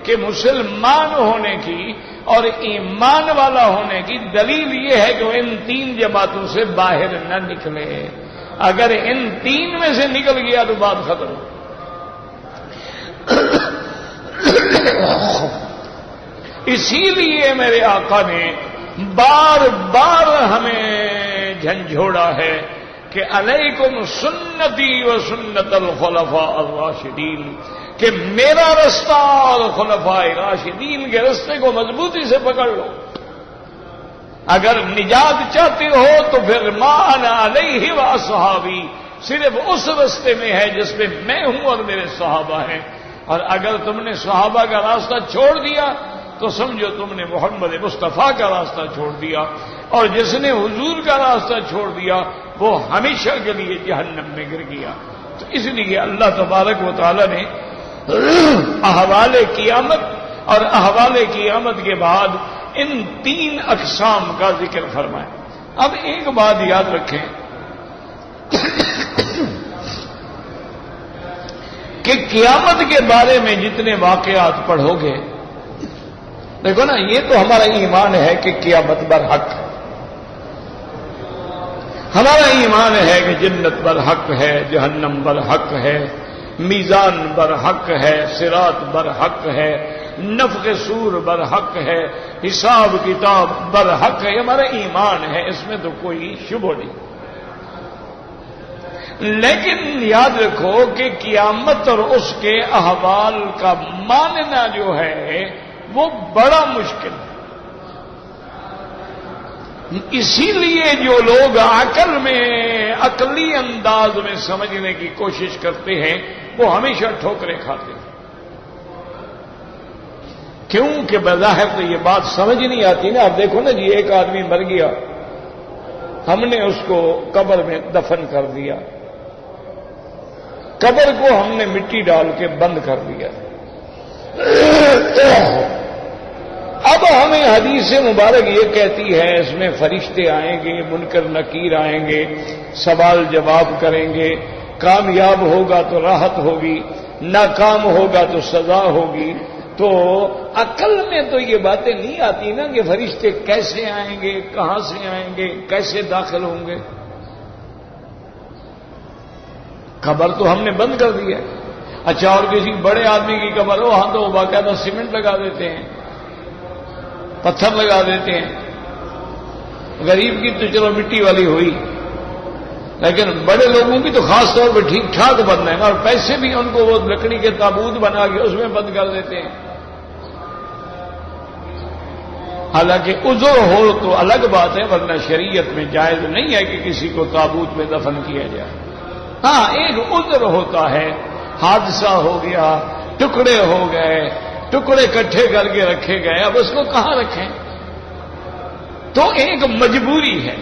کہ مسلمان ہونے کی اور ایمان والا ہونے کی دلیل یہ ہے کہ وہ ان 3 جماعتوں سے باہر نہ نکلے. اگر ان 3 میں سے نکل گیا تو بات ختم. اسی لیے میرے آقا نے بار بار ہمیں جھنجھوڑا ہے کہ علیکم سنتی و سنت الخلفاء الراشدین، کہ میرا رستہ اور خلفاء راشدین کے رستے کو مضبوطی سے پکڑ لو. اگر نجات چاہتے ہو تو پھر ما انا علیہ و اصحابی، صرف اس رستے میں ہے جس میں میں ہوں اور میرے صحابہ ہیں. اور اگر تم نے صحابہ کا راستہ چھوڑ دیا تو سمجھو تم نے محمد مصطفیٰ کا راستہ چھوڑ دیا، اور جس نے حضور کا راستہ چھوڑ دیا وہ ہمیشہ کے لیے جہنم میں گر گیا. تو اس لیے اللہ تبارک و تعالی نے احوال قیامت اور احوال قیامت کے بعد ان 3 اقسام کا ذکر فرمایا. اب ایک بات یاد رکھیں کہ قیامت کے بارے میں جتنے واقعات پڑھو گے، دیکھو نا، یہ تو ہمارا ایمان ہے کہ قیامت برحق ہے. ہمارا ایمان ہے کہ جنت برحق ہے، جہنم برحق ہے، میزان برحق ہے، صراط برحق ہے، نفخ صور برحق ہے، حساب کتاب برحق ہے. ہمارا ایمان ہے، اس میں تو کوئی شبہ نہیں. لیکن یاد رکھو کہ قیامت اور اس کے احوال کا ماننا جو ہے وہ بڑا مشکل ہے. اسی لیے جو لوگ عقل میں عقلی انداز میں سمجھنے کی کوشش کرتے ہیں وہ ہمیشہ ٹھوکریں کھاتے ہیں. کیوں کہ بظاہر تو یہ بات سمجھ نہیں آتی نا. اب دیکھو نا جی، ایک آدمی مر گیا، ہم نے اس کو قبر میں دفن کر دیا، قبر کو ہم نے مٹی ڈال کے بند کر دیا. اب ہمیں حدیث مبارک یہ کہتی ہے اس میں فرشتے آئیں گے، منکر نکیر آئیں گے، سوال جواب کریں گے، کامیاب ہوگا تو راحت ہوگی، ناکام ہوگا تو سزا ہوگی. تو عقل میں تو یہ باتیں نہیں آتی نا کہ فرشتے کیسے آئیں گے، کہاں سے آئیں گے، کیسے داخل ہوں گے. قبر تو ہم نے بند کر دی ہے. اچھا، اور کسی بڑے آدمی کی قبر ہو، ہاں تو باقاعدہ سیمنٹ لگا دیتے ہیں، پتھر لگا دیتے ہیں. غریب کی تو چلو مٹی والی ہوئی، لیکن بڑے لوگوں کی تو خاص طور پہ ٹھیک ٹھاک بند ہے، اور پیسے بھی ان کو وہ لکڑی کے تابوت بنا کے اس میں بند کر دیتے ہیں. حالانکہ عذر ہو تو الگ بات ہے، ورنہ شریعت میں جائز نہیں ہے کہ کسی کو تابوت میں دفن کیا جائے. ہاں، ایک عذر ہوتا ہے، حادثہ ہو گیا، ٹکڑے ہو گئے، ٹکڑے کٹھے کر کے رکھے گئے، اب اس کو کہاں رکھیں؟ تو ایک مجبوری ہے.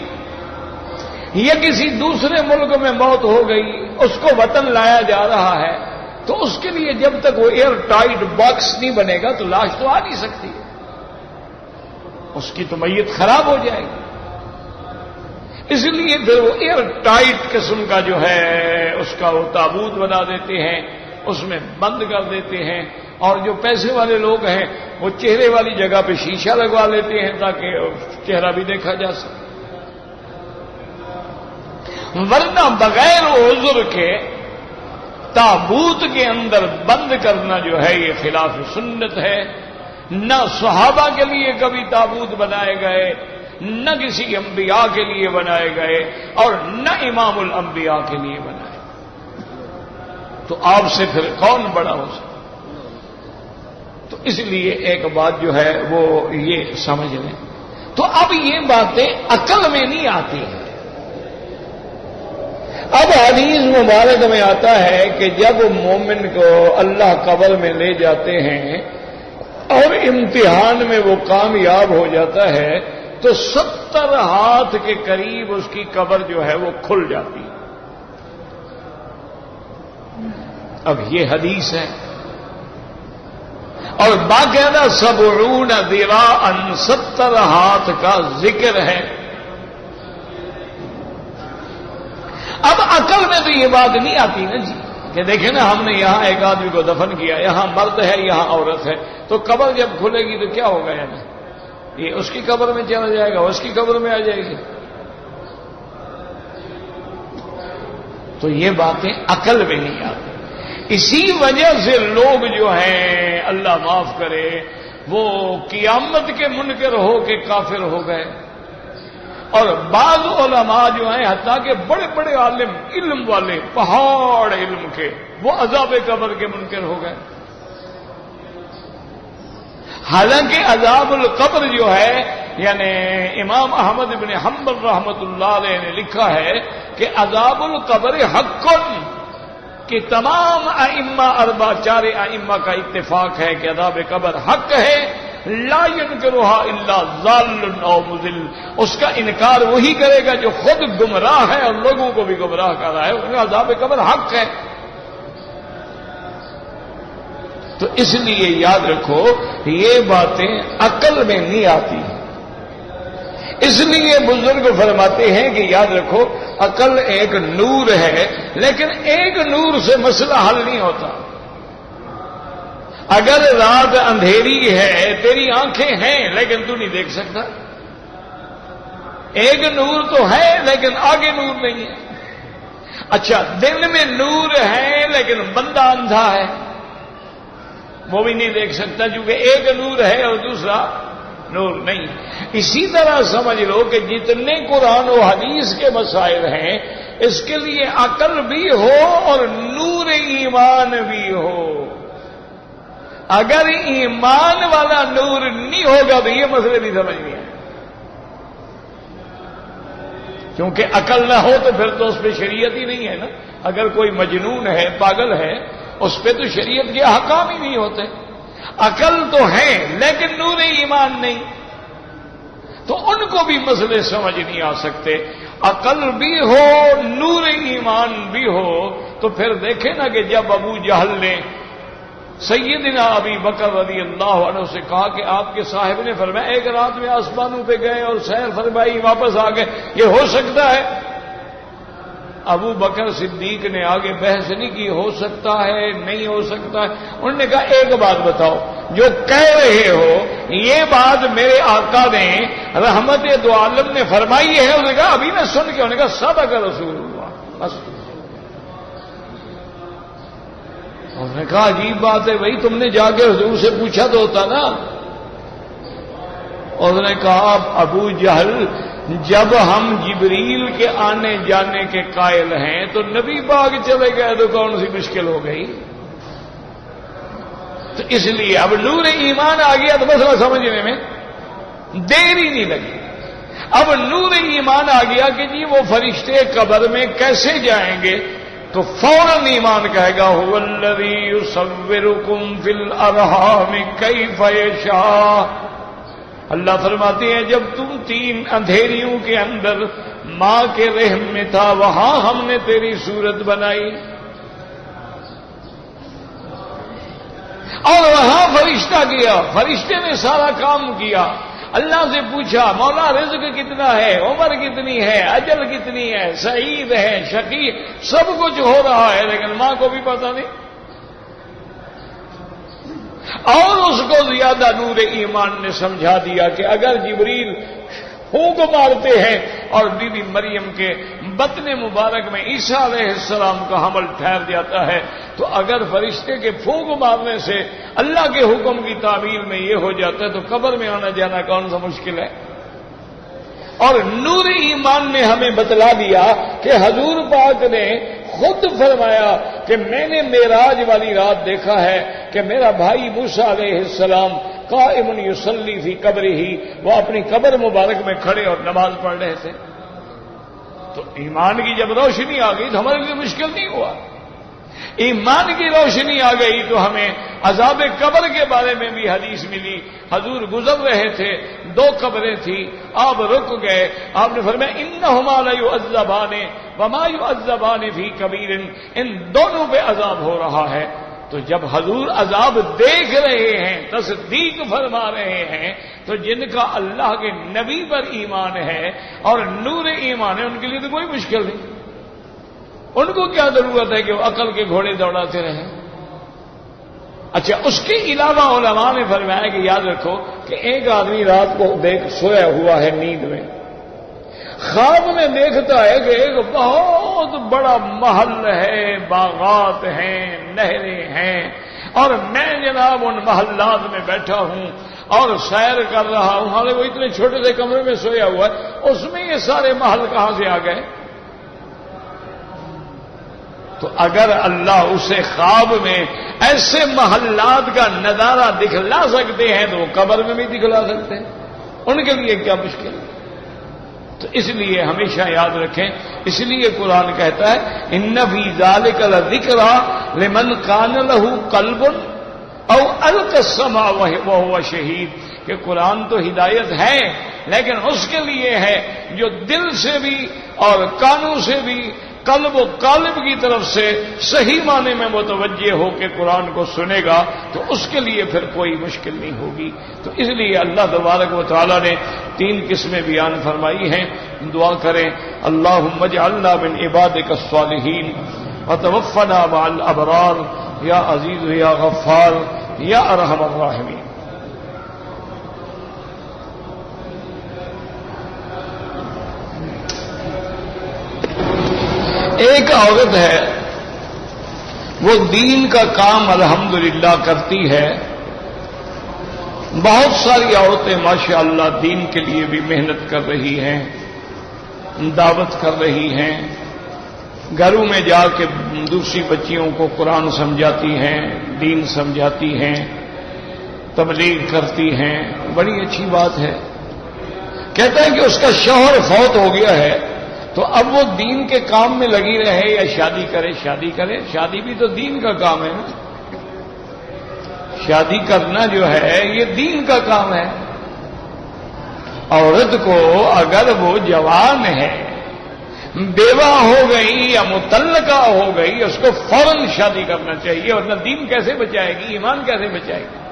یا کسی دوسرے ملک میں موت ہو گئی، اس کو وطن لایا جا رہا ہے، تو اس کے لیے جب تک وہ ایئر ٹائٹ باکس نہیں بنے گا تو لاش تو آ نہیں سکتی، اس کی تو میت خراب ہو جائے گی. اس لیے پھر وہ ایئر ٹائٹ قسم کا جو ہے اس کا وہ تابوت بنا دیتے ہیں، اس میں بند کر دیتے ہیں. اور جو پیسے والے لوگ ہیں وہ چہرے والی جگہ پہ شیشہ لگوا لیتے ہیں تاکہ چہرہ بھی دیکھا جا سکے. ورنہ بغیر عذر کے تابوت کے اندر بند کرنا جو ہے یہ خلاف سنت ہے. نہ صحابہ کے لیے کبھی تابوت بنائے گئے، نہ کسی انبیاء کے لیے بنائے گئے، اور نہ امام الانبیاء کے لیے بنائے. تو آپ سے پھر کون بڑا ہو سکتا؟ تو اس لیے ایک بات جو ہے وہ یہ سمجھ لیں. تو اب یہ باتیں عقل میں نہیں آتی ہیں. اب حدیث مبارک میں آتا ہے کہ جب مومن کو اللہ قبر میں لے جاتے ہیں اور امتحان میں وہ کامیاب ہو جاتا ہے تو 70 ہاتھ کے قریب اس کی قبر جو ہے وہ کھل جاتی ہے. اب یہ حدیث ہے، اور باقاعدہ 70 ذراعا 70 ہاتھ کا ذکر ہے. اب عقل میں تو یہ بات نہیں آتی نا جی کہ دیکھیں نا، ہم نے یہاں ایک آدمی کو دفن کیا، یہاں مرد ہے، یہاں عورت ہے، تو قبر جب کھلے گی تو کیا ہوگا؟ یعنی یہ اس کی قبر میں چلا جائے گا، اس کی قبر میں آ جائے گی. تو یہ باتیں عقل میں نہیں آتی. اسی وجہ سے لوگ جو ہیں اللہ معاف کرے وہ قیامت کے منکر ہو کے کافر ہو گئے، اور بعض علماء جو ہیں حتیٰ کہ بڑے بڑے عالم علم والے پہاڑ علم کے وہ عذاب قبر کے منکر ہو گئے. حالانکہ عذاب القبر جو ہے یعنی امام احمد بن حنبل رحمۃ اللہ علیہ نے لکھا ہے کہ عذاب القبر حق، کہ تمام ائمہ اربع چار ائمہ کا اتفاق ہے کہ عذاب قبر حق ہے. لا ينکرها الا ضال او مضل، اس کا انکار وہی کرے گا جو خود گمراہ ہے اور لوگوں کو بھی گمراہ کر رہا ہے. ان کا عذاب قبر حق ہے. تو اس لیے یاد رکھو یہ باتیں عقل میں نہیں آتی. اس لیے بزرگ فرماتے ہیں کہ یاد رکھو عقل ایک نور ہے، لیکن ایک نور سے مسئلہ حل نہیں ہوتا. اگر رات اندھیری ہے، تیری آنکھیں ہیں لیکن تو نہیں دیکھ سکتا. ایک نور تو ہے لیکن آگے نور نہیں ہے. اچھا دن میں نور ہے لیکن بندہ اندھا ہے، وہ بھی نہیں دیکھ سکتا کیونکہ ایک نور ہے اور دوسرا نور نہیں. اسی طرح سمجھ لو کہ جتنے قرآن و حدیث کے مسائل ہیں اس کے لیے عقل بھی ہو اور نور ایمان بھی ہو. اگر ایمان والا نور نہیں ہوگا تو یہ مسئلے بھی سمجھ نہیں آئے. کیونکہ عقل نہ ہو تو پھر تو اس پہ شریعت ہی نہیں ہے نا. اگر کوئی مجنون ہے پاگل ہے اس پہ تو شریعت کے احکام ہی نہیں ہوتے. عقل تو ہے لیکن نور ایمان نہیں، تو ان کو بھی مسئلے سمجھ نہیں آ سکتے. عقل بھی ہو نور ایمان بھی ہو تو پھر دیکھیں نا کہ جب ابو جہل نے سیدنا ابی بکر رضی اللہ عنہ سے کہا کہ آپ کے صاحب نے فرمایا ایک رات میں آسمانوں پہ گئے اور سیر فرمائی واپس آ گئے، یہ ہو سکتا ہے؟ ابو بکر صدیق نے آگے بحث نہیں کی ہو سکتا ہے نہیں ہو سکتا ہے. انہوں نے کہا ایک بات بتاؤ، جو کہہ رہے ہو یہ بات میرے آقا نے رحمت دو عالم نے فرمائی ہے؟ انہوں نے کہا ابھی میں سن کے. انہوں نے کہا صدق رسول اللہ. بس انہوں نے کہا عجیب بات ہے بھائی، تم نے جا کے حضور سے پوچھا تو ہوتا نا. انہوں نے کہا ابو جہل جب ہم جبریل کے آنے جانے کے قائل ہیں تو نبی پاک چلے گئے تو کون سی مشکل ہو گئی؟ تو اس لیے اب نور ایمان آ گیا تو مسئلہ سمجھنے میں دیر ہی نہیں لگی. اب نور ایمان آ گیا کہ جی وہ فرشتے قبر میں کیسے جائیں گے، تو فوراً ایمان کہے گا هو الذی یصورکم فی الارحام کیف یشاء. اللہ فرماتے ہیں جب تم 3 اندھیریوں کے اندر ماں کے رحم میں تھا وہاں ہم نے تیری صورت بنائی، اور وہاں فرشتہ گیا، فرشتے نے سارا کام کیا. اللہ سے پوچھا مولا رزق کتنا ہے، عمر کتنی ہے، اجل کتنی ہے، سعید ہے شقی، سب کچھ ہو رہا ہے لیکن ماں کو بھی پتہ نہیں. اور اس کو زیادہ نور ایمان نے سمجھا دیا کہ اگر جبریل پھونک مارتے ہیں اور بی بی مریم کے بطن مبارک میں عیسیٰ علیہ السلام کا حمل ٹھہر جاتا ہے تو اگر فرشتے کے پھونک مارنے سے اللہ کے حکم کی تعمیل میں یہ ہو جاتا ہے تو قبر میں آنا جانا کون سا مشکل ہے. اور نور ایمان نے ہمیں بتلا دیا کہ حضور پاک نے خود فرمایا کہ میں نے معراج والی رات دیکھا ہے کہ میرا بھائی موسیٰ علیہ السلام قائم یصلی فی قبرہ، وہ اپنی قبر مبارک میں کھڑے اور نماز پڑھ رہے تھے. تو ایمان کی جب روشنی آ گئی تو ہمارے لیے مشکل نہیں ہوا. ایمان کی روشنی آ گئی تو ہمیں عذاب قبر کے بارے میں بھی حدیث ملی. حضور گزر رہے تھے، 2 قبریں تھیں، آپ رک گئے، آپ نے فرمایا انہما لیعذبان وما یعذبان فی کبیر، ان دونوں پہ عذاب ہو رہا ہے. تو جب حضور عذاب دیکھ رہے ہیں، تصدیق فرما رہے ہیں، تو جن کا اللہ کے نبی پر ایمان ہے اور نور ایمان ہے ان کے لیے تو کوئی مشکل نہیں. ان کو کیا ضرورت ہے کہ وہ عقل کے گھوڑے دوڑاتے رہیں. اچھا اس کے علاوہ علماء نے فرمایا کہ یاد رکھو کہ ایک آدمی رات کو سویا ہوا ہے نیند میں، خواب میں دیکھتا ہے کہ ایک بہت بڑا محل ہے، باغات ہیں، نہریں ہیں، اور میں جناب ان محلات میں بیٹھا ہوں اور سیر کر رہا ہوں. حالانکہ وہ اتنے چھوٹے سے کمرے میں سویا ہوا ہے، اس میں یہ سارے محل کہاں سے آ گئے؟ تو اگر اللہ اسے خواب میں ایسے محلات کا نظارہ دکھلا سکتے ہیں تو وہ قبر میں بھی دکھلا سکتے ہیں، ان کے لیے کیا مشکل ہے؟ تو اس لیے ہمیشہ یاد رکھیں، اس لیے قرآن کہتا ہے ان فی ذلک لذکری لمن کان لہ قلب او القی السمع وہو شہید، کہ قرآن تو ہدایت ہے لیکن اس کے لیے ہے جو دل سے بھی اور کانوں سے بھی قلب و قالب کی طرف سے صحیح معنی میں متوجہ ہو کے قرآن کو سنے گا، تو اس کے لیے پھر کوئی مشکل نہیں ہوگی۔ تو اس لیے اللہ تبارک و تعالی نے 3 قسمیں بیان فرمائی ہیں۔ دعا کریں اللہم اجعلنا من عبادک الصالحین وتوفنا مع الابرار یا عزیز یا غفار یا ارحم الراحمین۔ ایک عورت ہے، وہ دین کا کام الحمدللہ کرتی ہے، بہت ساری عورتیں ماشاءاللہ دین کے لیے بھی محنت کر رہی ہیں، دعوت کر رہی ہیں، گھروں میں جا کے دوسری بچیوں کو قرآن سمجھاتی ہیں، دین سمجھاتی ہیں، تبلیغ کرتی ہیں، بڑی اچھی بات ہے۔ کہتا ہے کہ اس کا شوہر فوت ہو گیا ہے تو اب وہ دین کے کام میں لگی رہے یا شادی کرے؟ شادی کرے، شادی بھی تو دین کا کام ہے نا، شادی کرنا جو ہے یہ دین کا کام ہے۔ عورت کو اگر وہ جوان ہے، بیوہ ہو گئی یا مطلقہ ہو گئی، اس کو فوراً شادی کرنا چاہیے، ورنہ دین کیسے بچائے گی، ایمان کیسے بچائے گی؟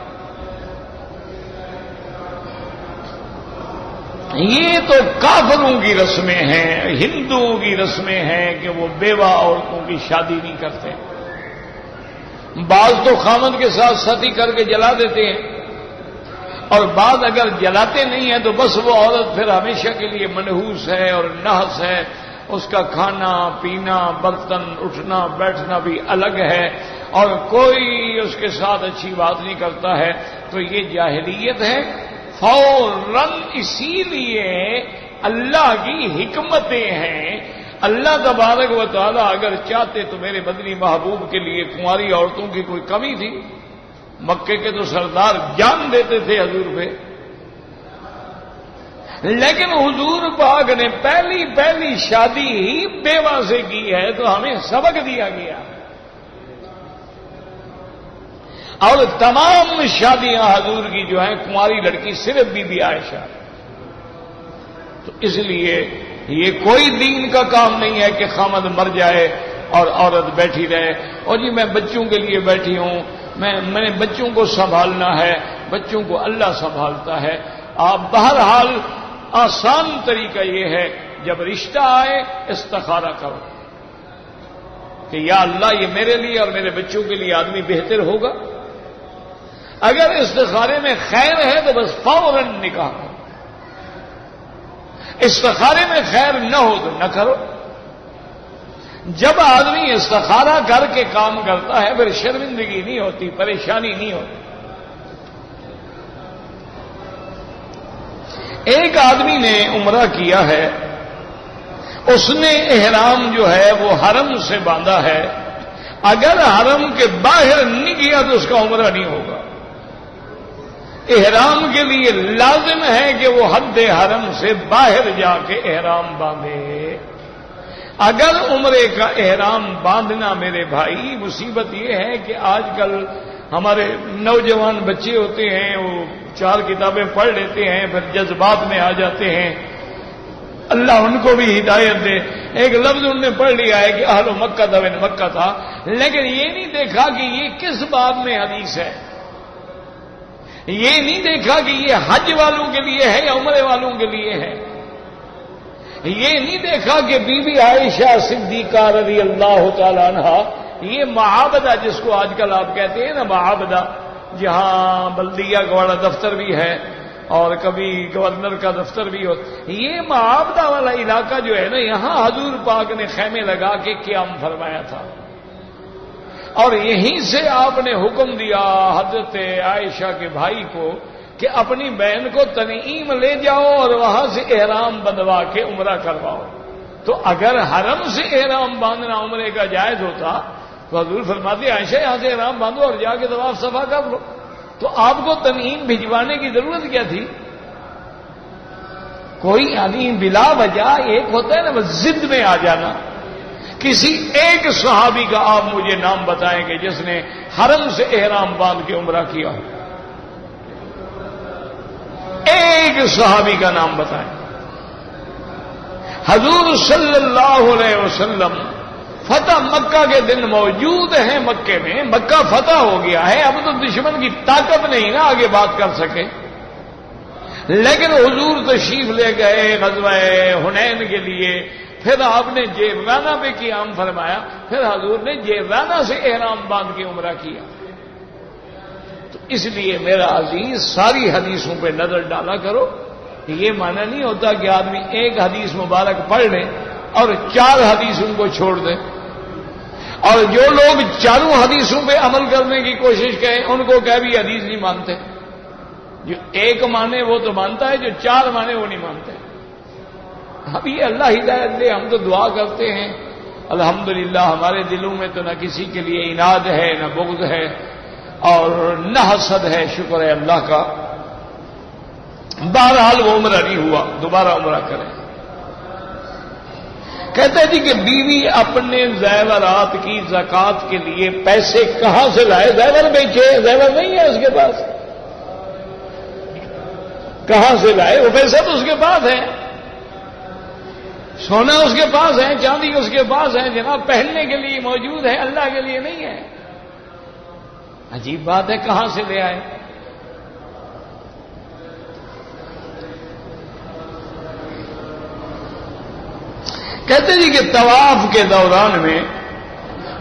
یہ تو کافروں کی رسمیں ہیں، ہندوؤں کی رسمیں ہیں کہ وہ بیوہ عورتوں کی شادی نہیں کرتے۔ بعض تو خامد کے ساتھ ستی کر کے جلا دیتے ہیں، اور بعض اگر جلاتے نہیں ہیں تو بس وہ عورت پھر ہمیشہ کے لیے منحوس ہے اور نحس ہے، اس کا کھانا پینا، برتن اٹھنا بیٹھنا بھی الگ ہے، اور کوئی اس کے ساتھ اچھی بات نہیں کرتا ہے، تو یہ جاہلیت ہے۔ فوراً اسی لیے اللہ کی حکمتیں ہیں۔ اللہ تبارک و تعالی اگر چاہتے تو میرے مدنی محبوب کے لیے کنواری عورتوں کی کوئی کمی تھی؟ مکے کے تو سردار جان دیتے تھے حضور پہ، لیکن حضور پاک نے پہلی شادی ہی بیوہ سے کی ہے، تو ہمیں سبق دیا گیا۔ اور تمام شادیاں حضور کی جو ہیں کنواری لڑکی صرف بی بی عائشہ۔ تو اس لیے یہ کوئی دین کا کام نہیں ہے کہ خامد مر جائے اور عورت بیٹھی رہے، اور جی میں بچوں کے لیے بیٹھی ہوں، میں نے بچوں کو سنبھالنا ہے، بچوں کو اللہ سنبھالتا ہے۔ آپ بہرحال آسان طریقہ یہ ہے جب رشتہ آئے استخارہ کرو کہ یا اللہ یہ میرے لیے اور میرے بچوں کے لیے آدمی بہتر ہوگا۔ اگر استخارے میں خیر ہے تو بس فوراً نکاح کرو، استخارے میں خیر نہ ہو تو نہ کرو۔ جب آدمی استخارہ کر کے کام کرتا ہے پھر شرمندگی نہیں ہوتی، پریشانی نہیں ہوتی۔ ایک آدمی نے عمرہ کیا ہے، اس نے احرام جو ہے وہ حرم سے باندھا ہے، اگر حرم کے باہر نہیں کیا تو اس کا عمرہ نہیں ہوگا۔ احرام کے لیے لازم ہے کہ وہ حد حرم سے باہر جا کے احرام باندھے۔ اگر عمرے کا احرام باندھنا میرے بھائی، مصیبت یہ ہے کہ آج کل ہمارے نوجوان بچے ہوتے ہیں، وہ 4 کتابیں پڑھ لیتے ہیں پھر جذبات میں آ جاتے ہیں، اللہ ان کو بھی ہدایت دے۔ ایک لفظ انہوں نے پڑھ لیا ہے کہ اہل مکہ تھا، مکہ تھا، لیکن یہ نہیں دیکھا کہ یہ کس باب میں حدیث ہے، یہ نہیں دیکھا کہ یہ حج والوں کے لیے ہے یا عمرے والوں کے لیے ہے، یہ نہیں دیکھا کہ بی بی عائشہ صدیقہ رضی اللہ تعالی عنہ، یہ معابدہ جس کو آج کل آپ کہتے ہیں نا معابدہ، جہاں بلدیہ والا دفتر بھی ہے اور کبھی گورنر کا دفتر بھی ہو، یہ معابدہ والا علاقہ جو ہے نا، یہاں حضور پاک نے خیمے لگا کے قیام فرمایا تھا، اور یہیں سے آپ نے حکم دیا حضرت عائشہ کے بھائی کو کہ اپنی بہن کو تنعیم لے جاؤ اور وہاں سے احرام بندوا کے عمرہ کرواؤ. تو اگر حرم سے احرام باندھنا عمرے کا جائز ہوتا تو حضور فرماتے عائشہ یہاں سے احرام باندھو اور جا کے طواف صفا کر لو. تو آپ کو تنعیم بھجوانے کی ضرورت کیا تھی؟ کوئی آدمی بلا وجہ ایک ہوتا ہے نا بس ضد میں آ جانا. کسی ایک صحابی کا آپ مجھے نام بتائیں کہ جس نے حرم سے احرام باندھ کے عمرہ کیا ہو. ایک صحابی کا نام بتائیں. حضور صلی اللہ علیہ وسلم فتح مکہ کے دن موجود ہیں مکے میں، مکہ فتح ہو گیا ہے، اب تو دشمن کی طاقت نہیں نا آگے بات کر سکے. لیکن حضور تشریف لے گئے غزوہ حنین کے لیے. پھر آپ نے جیرانہ پہ قیام فرمایا، پھر حضور نے جیرانہ سے احرام باندھ کے عمرہ کیا. تو اس لیے میرا عزیز ساری حدیثوں پہ نظر ڈالا کرو. یہ معنی نہیں ہوتا کہ آدمی ایک حدیث مبارک پڑھ لے اور 4 حدیثوں کو چھوڑ دے. اور جو لوگ 4 حدیثوں پہ عمل کرنے کی کوشش کریں ان کو کہہ بھی حدیث نہیں مانتے. جو ایک مانے وہ تو مانتا ہے، جو 4 مانے وہ نہیں مانتے. اب یہ اللہ ہدایت دے. ہم تو دعا کرتے ہیں الحمدللہ ہمارے دلوں میں تو نہ کسی کے لیے عناد ہے، نہ بغض ہے اور نہ حسد ہے. شکر ہے اللہ کا. بہرحال وہ عمرہ نہیں ہوا، دوبارہ عمرہ کریں. کہتے جی کہ بیوی اپنے زیورات کی زکوٰۃ کے لیے پیسے کہاں سے لائے؟ زیور بیچے، زیور نہیں ہے اس کے پاس، کہاں سے لائے؟ وہ پیسہ تو اس کے پاس ہے، سونا اس کے پاس ہے، چاندی اس کے پاس ہے جناب، پہننے کے لیے موجود ہے، اللہ کے لیے نہیں ہے. عجیب بات ہے، کہاں سے لے آئے؟ کہتے جی کہ طواف کے دوران میں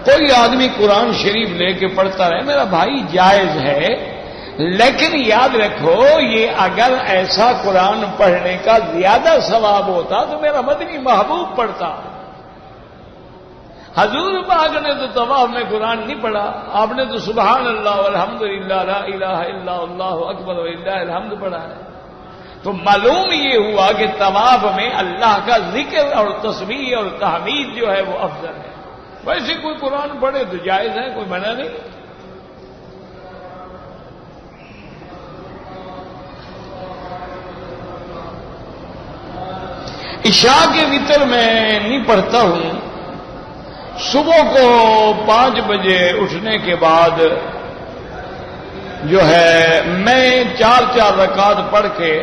کوئی آدمی قرآن شریف لے کے پڑھتا رہے. میرا بھائی جائز ہے، لیکن یاد رکھو یہ اگر ایسا قرآن پڑھنے کا زیادہ ثواب ہوتا تو میرا مدنی محبوب پڑھتا. حضور پاک نے تو طواف میں قرآن نہیں پڑھا، آپ نے تو سبحان اللہ والحمدللہ لا الہ الا اللہ اکبر وللہ الحمد پڑھا ہے. تو معلوم یہ ہوا کہ طواف میں اللہ کا ذکر اور تسبیح اور تحمید جو ہے وہ افضل ہے. ویسے کوئی قرآن پڑھے تو جائز ہے، کوئی منع نہیں. عشاء کے وتر میں نہیں پڑھتا ہوں. صبح کو 5 بجے اٹھنے کے بعد جو ہے میں 4 رکعت پڑھ کے،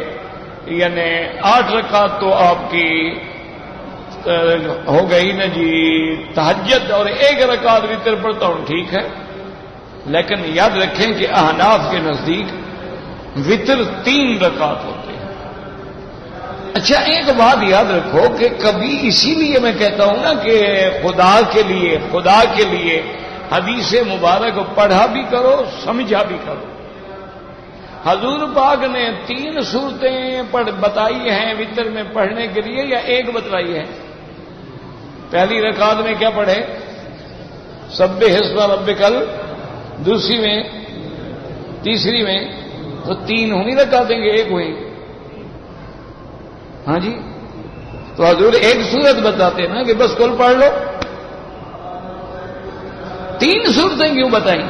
یعنی 8 رکعت تو آپ کی ہو گئی نا جی تہجد، اور 1 رکعت وتر پڑھتا ہوں. ٹھیک ہے، لیکن یاد رکھیں کہ احناف کے نزدیک وتر 3 رکعت ہوتے ہیں. اچھا ایک بات یاد رکھو کہ کبھی اسی لیے میں کہتا ہوں نا کہ خدا کے لیے حدیث مبارک پڑھا بھی کرو، سمجھا بھی کرو. حضور پاک نے 3 صورتیں بتائی ہیں وتر میں پڑھنے کے لیے یا 1 بتلائی ہے؟ پہلی رکعت میں کیا پڑھے؟ سبح اسم ربک، دوسری میں، تیسری میں، تو 3 ہوئی رکعتیں گے، 1 ہوئی. ہاں جی، تو حضور 1 سورت بتاتے نا کہ بس کل پڑھ لو. 3 صورتیں کیوں بتائیں؟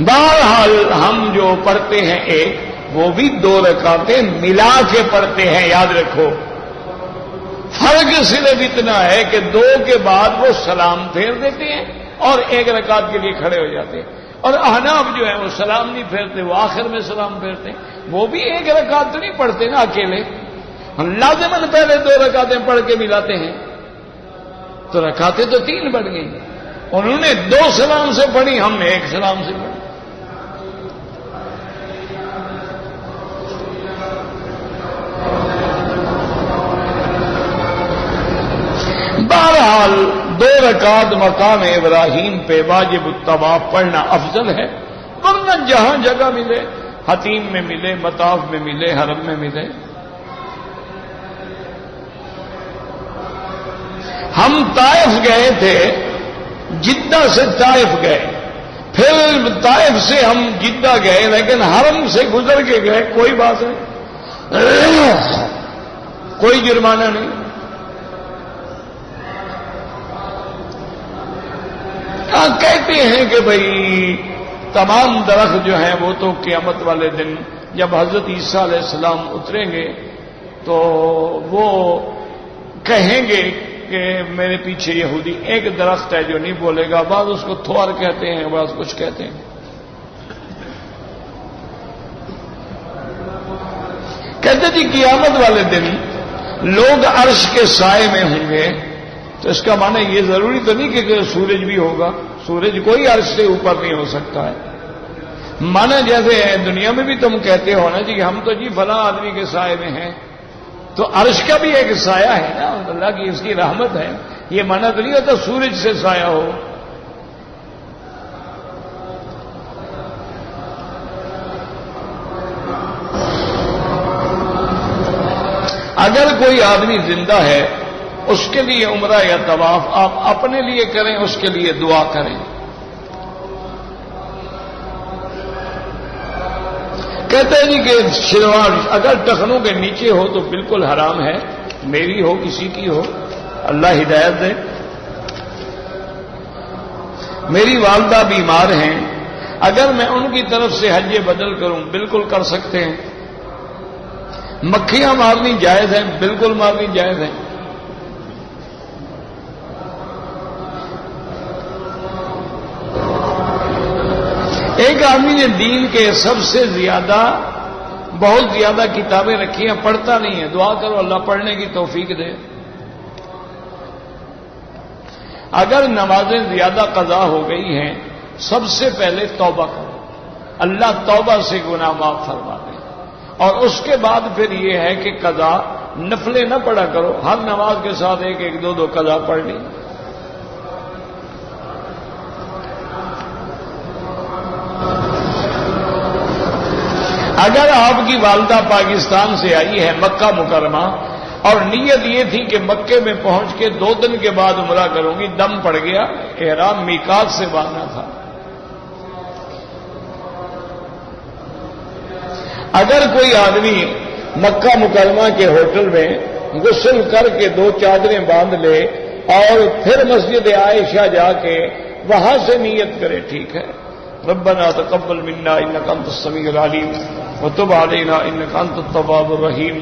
بہرحال ہم جو پڑھتے ہیں 1، وہ بھی 2 رکعتیں ملا کے پڑھتے ہیں. یاد رکھو فرق صرف اتنا ہے کہ 2 کے بعد وہ سلام پھیر دیتے ہیں اور 1 رکعت کے لیے کھڑے ہو جاتے ہیں. اور احناف جو ہے وہ سلام نہیں پھیرتے، وہ آخر میں سلام پھیرتے ہیں. وہ بھی 1 رکعت تو نہیں پڑھتے نا اکیلے، ہم لازماً پہلے 2 رکعتیں پڑھ کے ملاتے ہیں. تو رکعتیں تو 3 بڑھ گئی. انہوں نے 2 سلام سے پڑھی، ہم نے 1 سلام سے پڑھی. بہرحال 2 رکعت مقام ابراہیم پہ واجب الطواف پڑھنا افضل ہے، ورنہ جہاں جگہ ملے، حتیم میں ملے، مطاف میں ملے، حرم میں ملے. ہم طائف گئے تھے، جدہ سے طائف گئے، پھر طائف سے ہم جدہ گئے لیکن حرم سے گزر کے گئے، کوئی بات نہیں، کوئی جرمانہ نہیں۔ کہتے ہیں کہ بھئی تمام درخت جو ہیں وہ تو قیامت والے دن جب حضرت عیسیٰ علیہ السلام اتریں گے تو وہ کہیں گے کہ میرے پیچھے یہودی ایک درخت ہے جو نہیں بولے گا، بعض اس کو تھوار کہتے ہیں، بعض کچھ کہتے ہیں۔ کہتے جی قیامت والے دن لوگ عرش کے سائے میں ہوں گے، تو اس کا معنی یہ ضروری تو نہیں کہ سورج بھی ہوگا، سورج کوئی عرش سے اوپر نہیں ہو سکتا ہے۔ مانا جیسے دنیا میں بھی تم کہتے ہو نا جی ہم تو جی فلاں آدمی کے سائے میں ہیں، تو عرش کا بھی ایک سایہ ہے نا، اللہ کی اس کی رحمت ہے، یہ مانا تو نہیں ہوتا سورج سے سایہ ہو۔ اگر کوئی آدمی زندہ ہے اس کے لیے عمرہ یا طواف آپ اپنے لیے کریں، اس کے لیے دعا کریں۔ کہتے ہیں جی کہ شلوار اگر ٹخنوں کے نیچے ہو تو بالکل حرام ہے، میری ہو کسی کی ہو، اللہ ہدایت دے۔ میری والدہ بیمار ہیں، اگر میں ان کی طرف سے حج بدل کروں بالکل کر سکتے ہیں۔ مکھیاں مارنی جائز ہیں، بالکل مارنی جائز ہیں۔ ایک آدمی نے دین کے سب سے زیادہ بہت زیادہ کتابیں رکھی ہیں، پڑھتا نہیں ہے، دعا کرو اللہ پڑھنے کی توفیق دے۔ اگر نمازیں زیادہ قضا ہو گئی ہیں سب سے پہلے توبہ کرو، اللہ توبہ سے گناہ معاف فرما دے، اور اس کے بعد پھر یہ ہے کہ قضا نفلیں نہ پڑھا کرو، ہر نماز کے ساتھ ایک ایک دو دو قضا پڑھ لی۔ اگر آپ کی والدہ پاکستان سے آئی ہے مکہ مکرمہ اور نیت یہ تھی کہ مکے میں پہنچ کے 2 دن کے بعد عمرہ کروں گی، دم پڑ گیا، احرام میقات سے باندھنا تھا۔ اگر کوئی آدمی مکہ مکرمہ کے ہوٹل میں غسل کر کے 2 چادریں باندھ لے اور پھر مسجد عائشہ جا کے وہاں سے نیت کرے، ٹھیک ہے۔ ربنا تقبل منا انك انت السميع العليم وتب علينا انك انت التواب الرحيم۔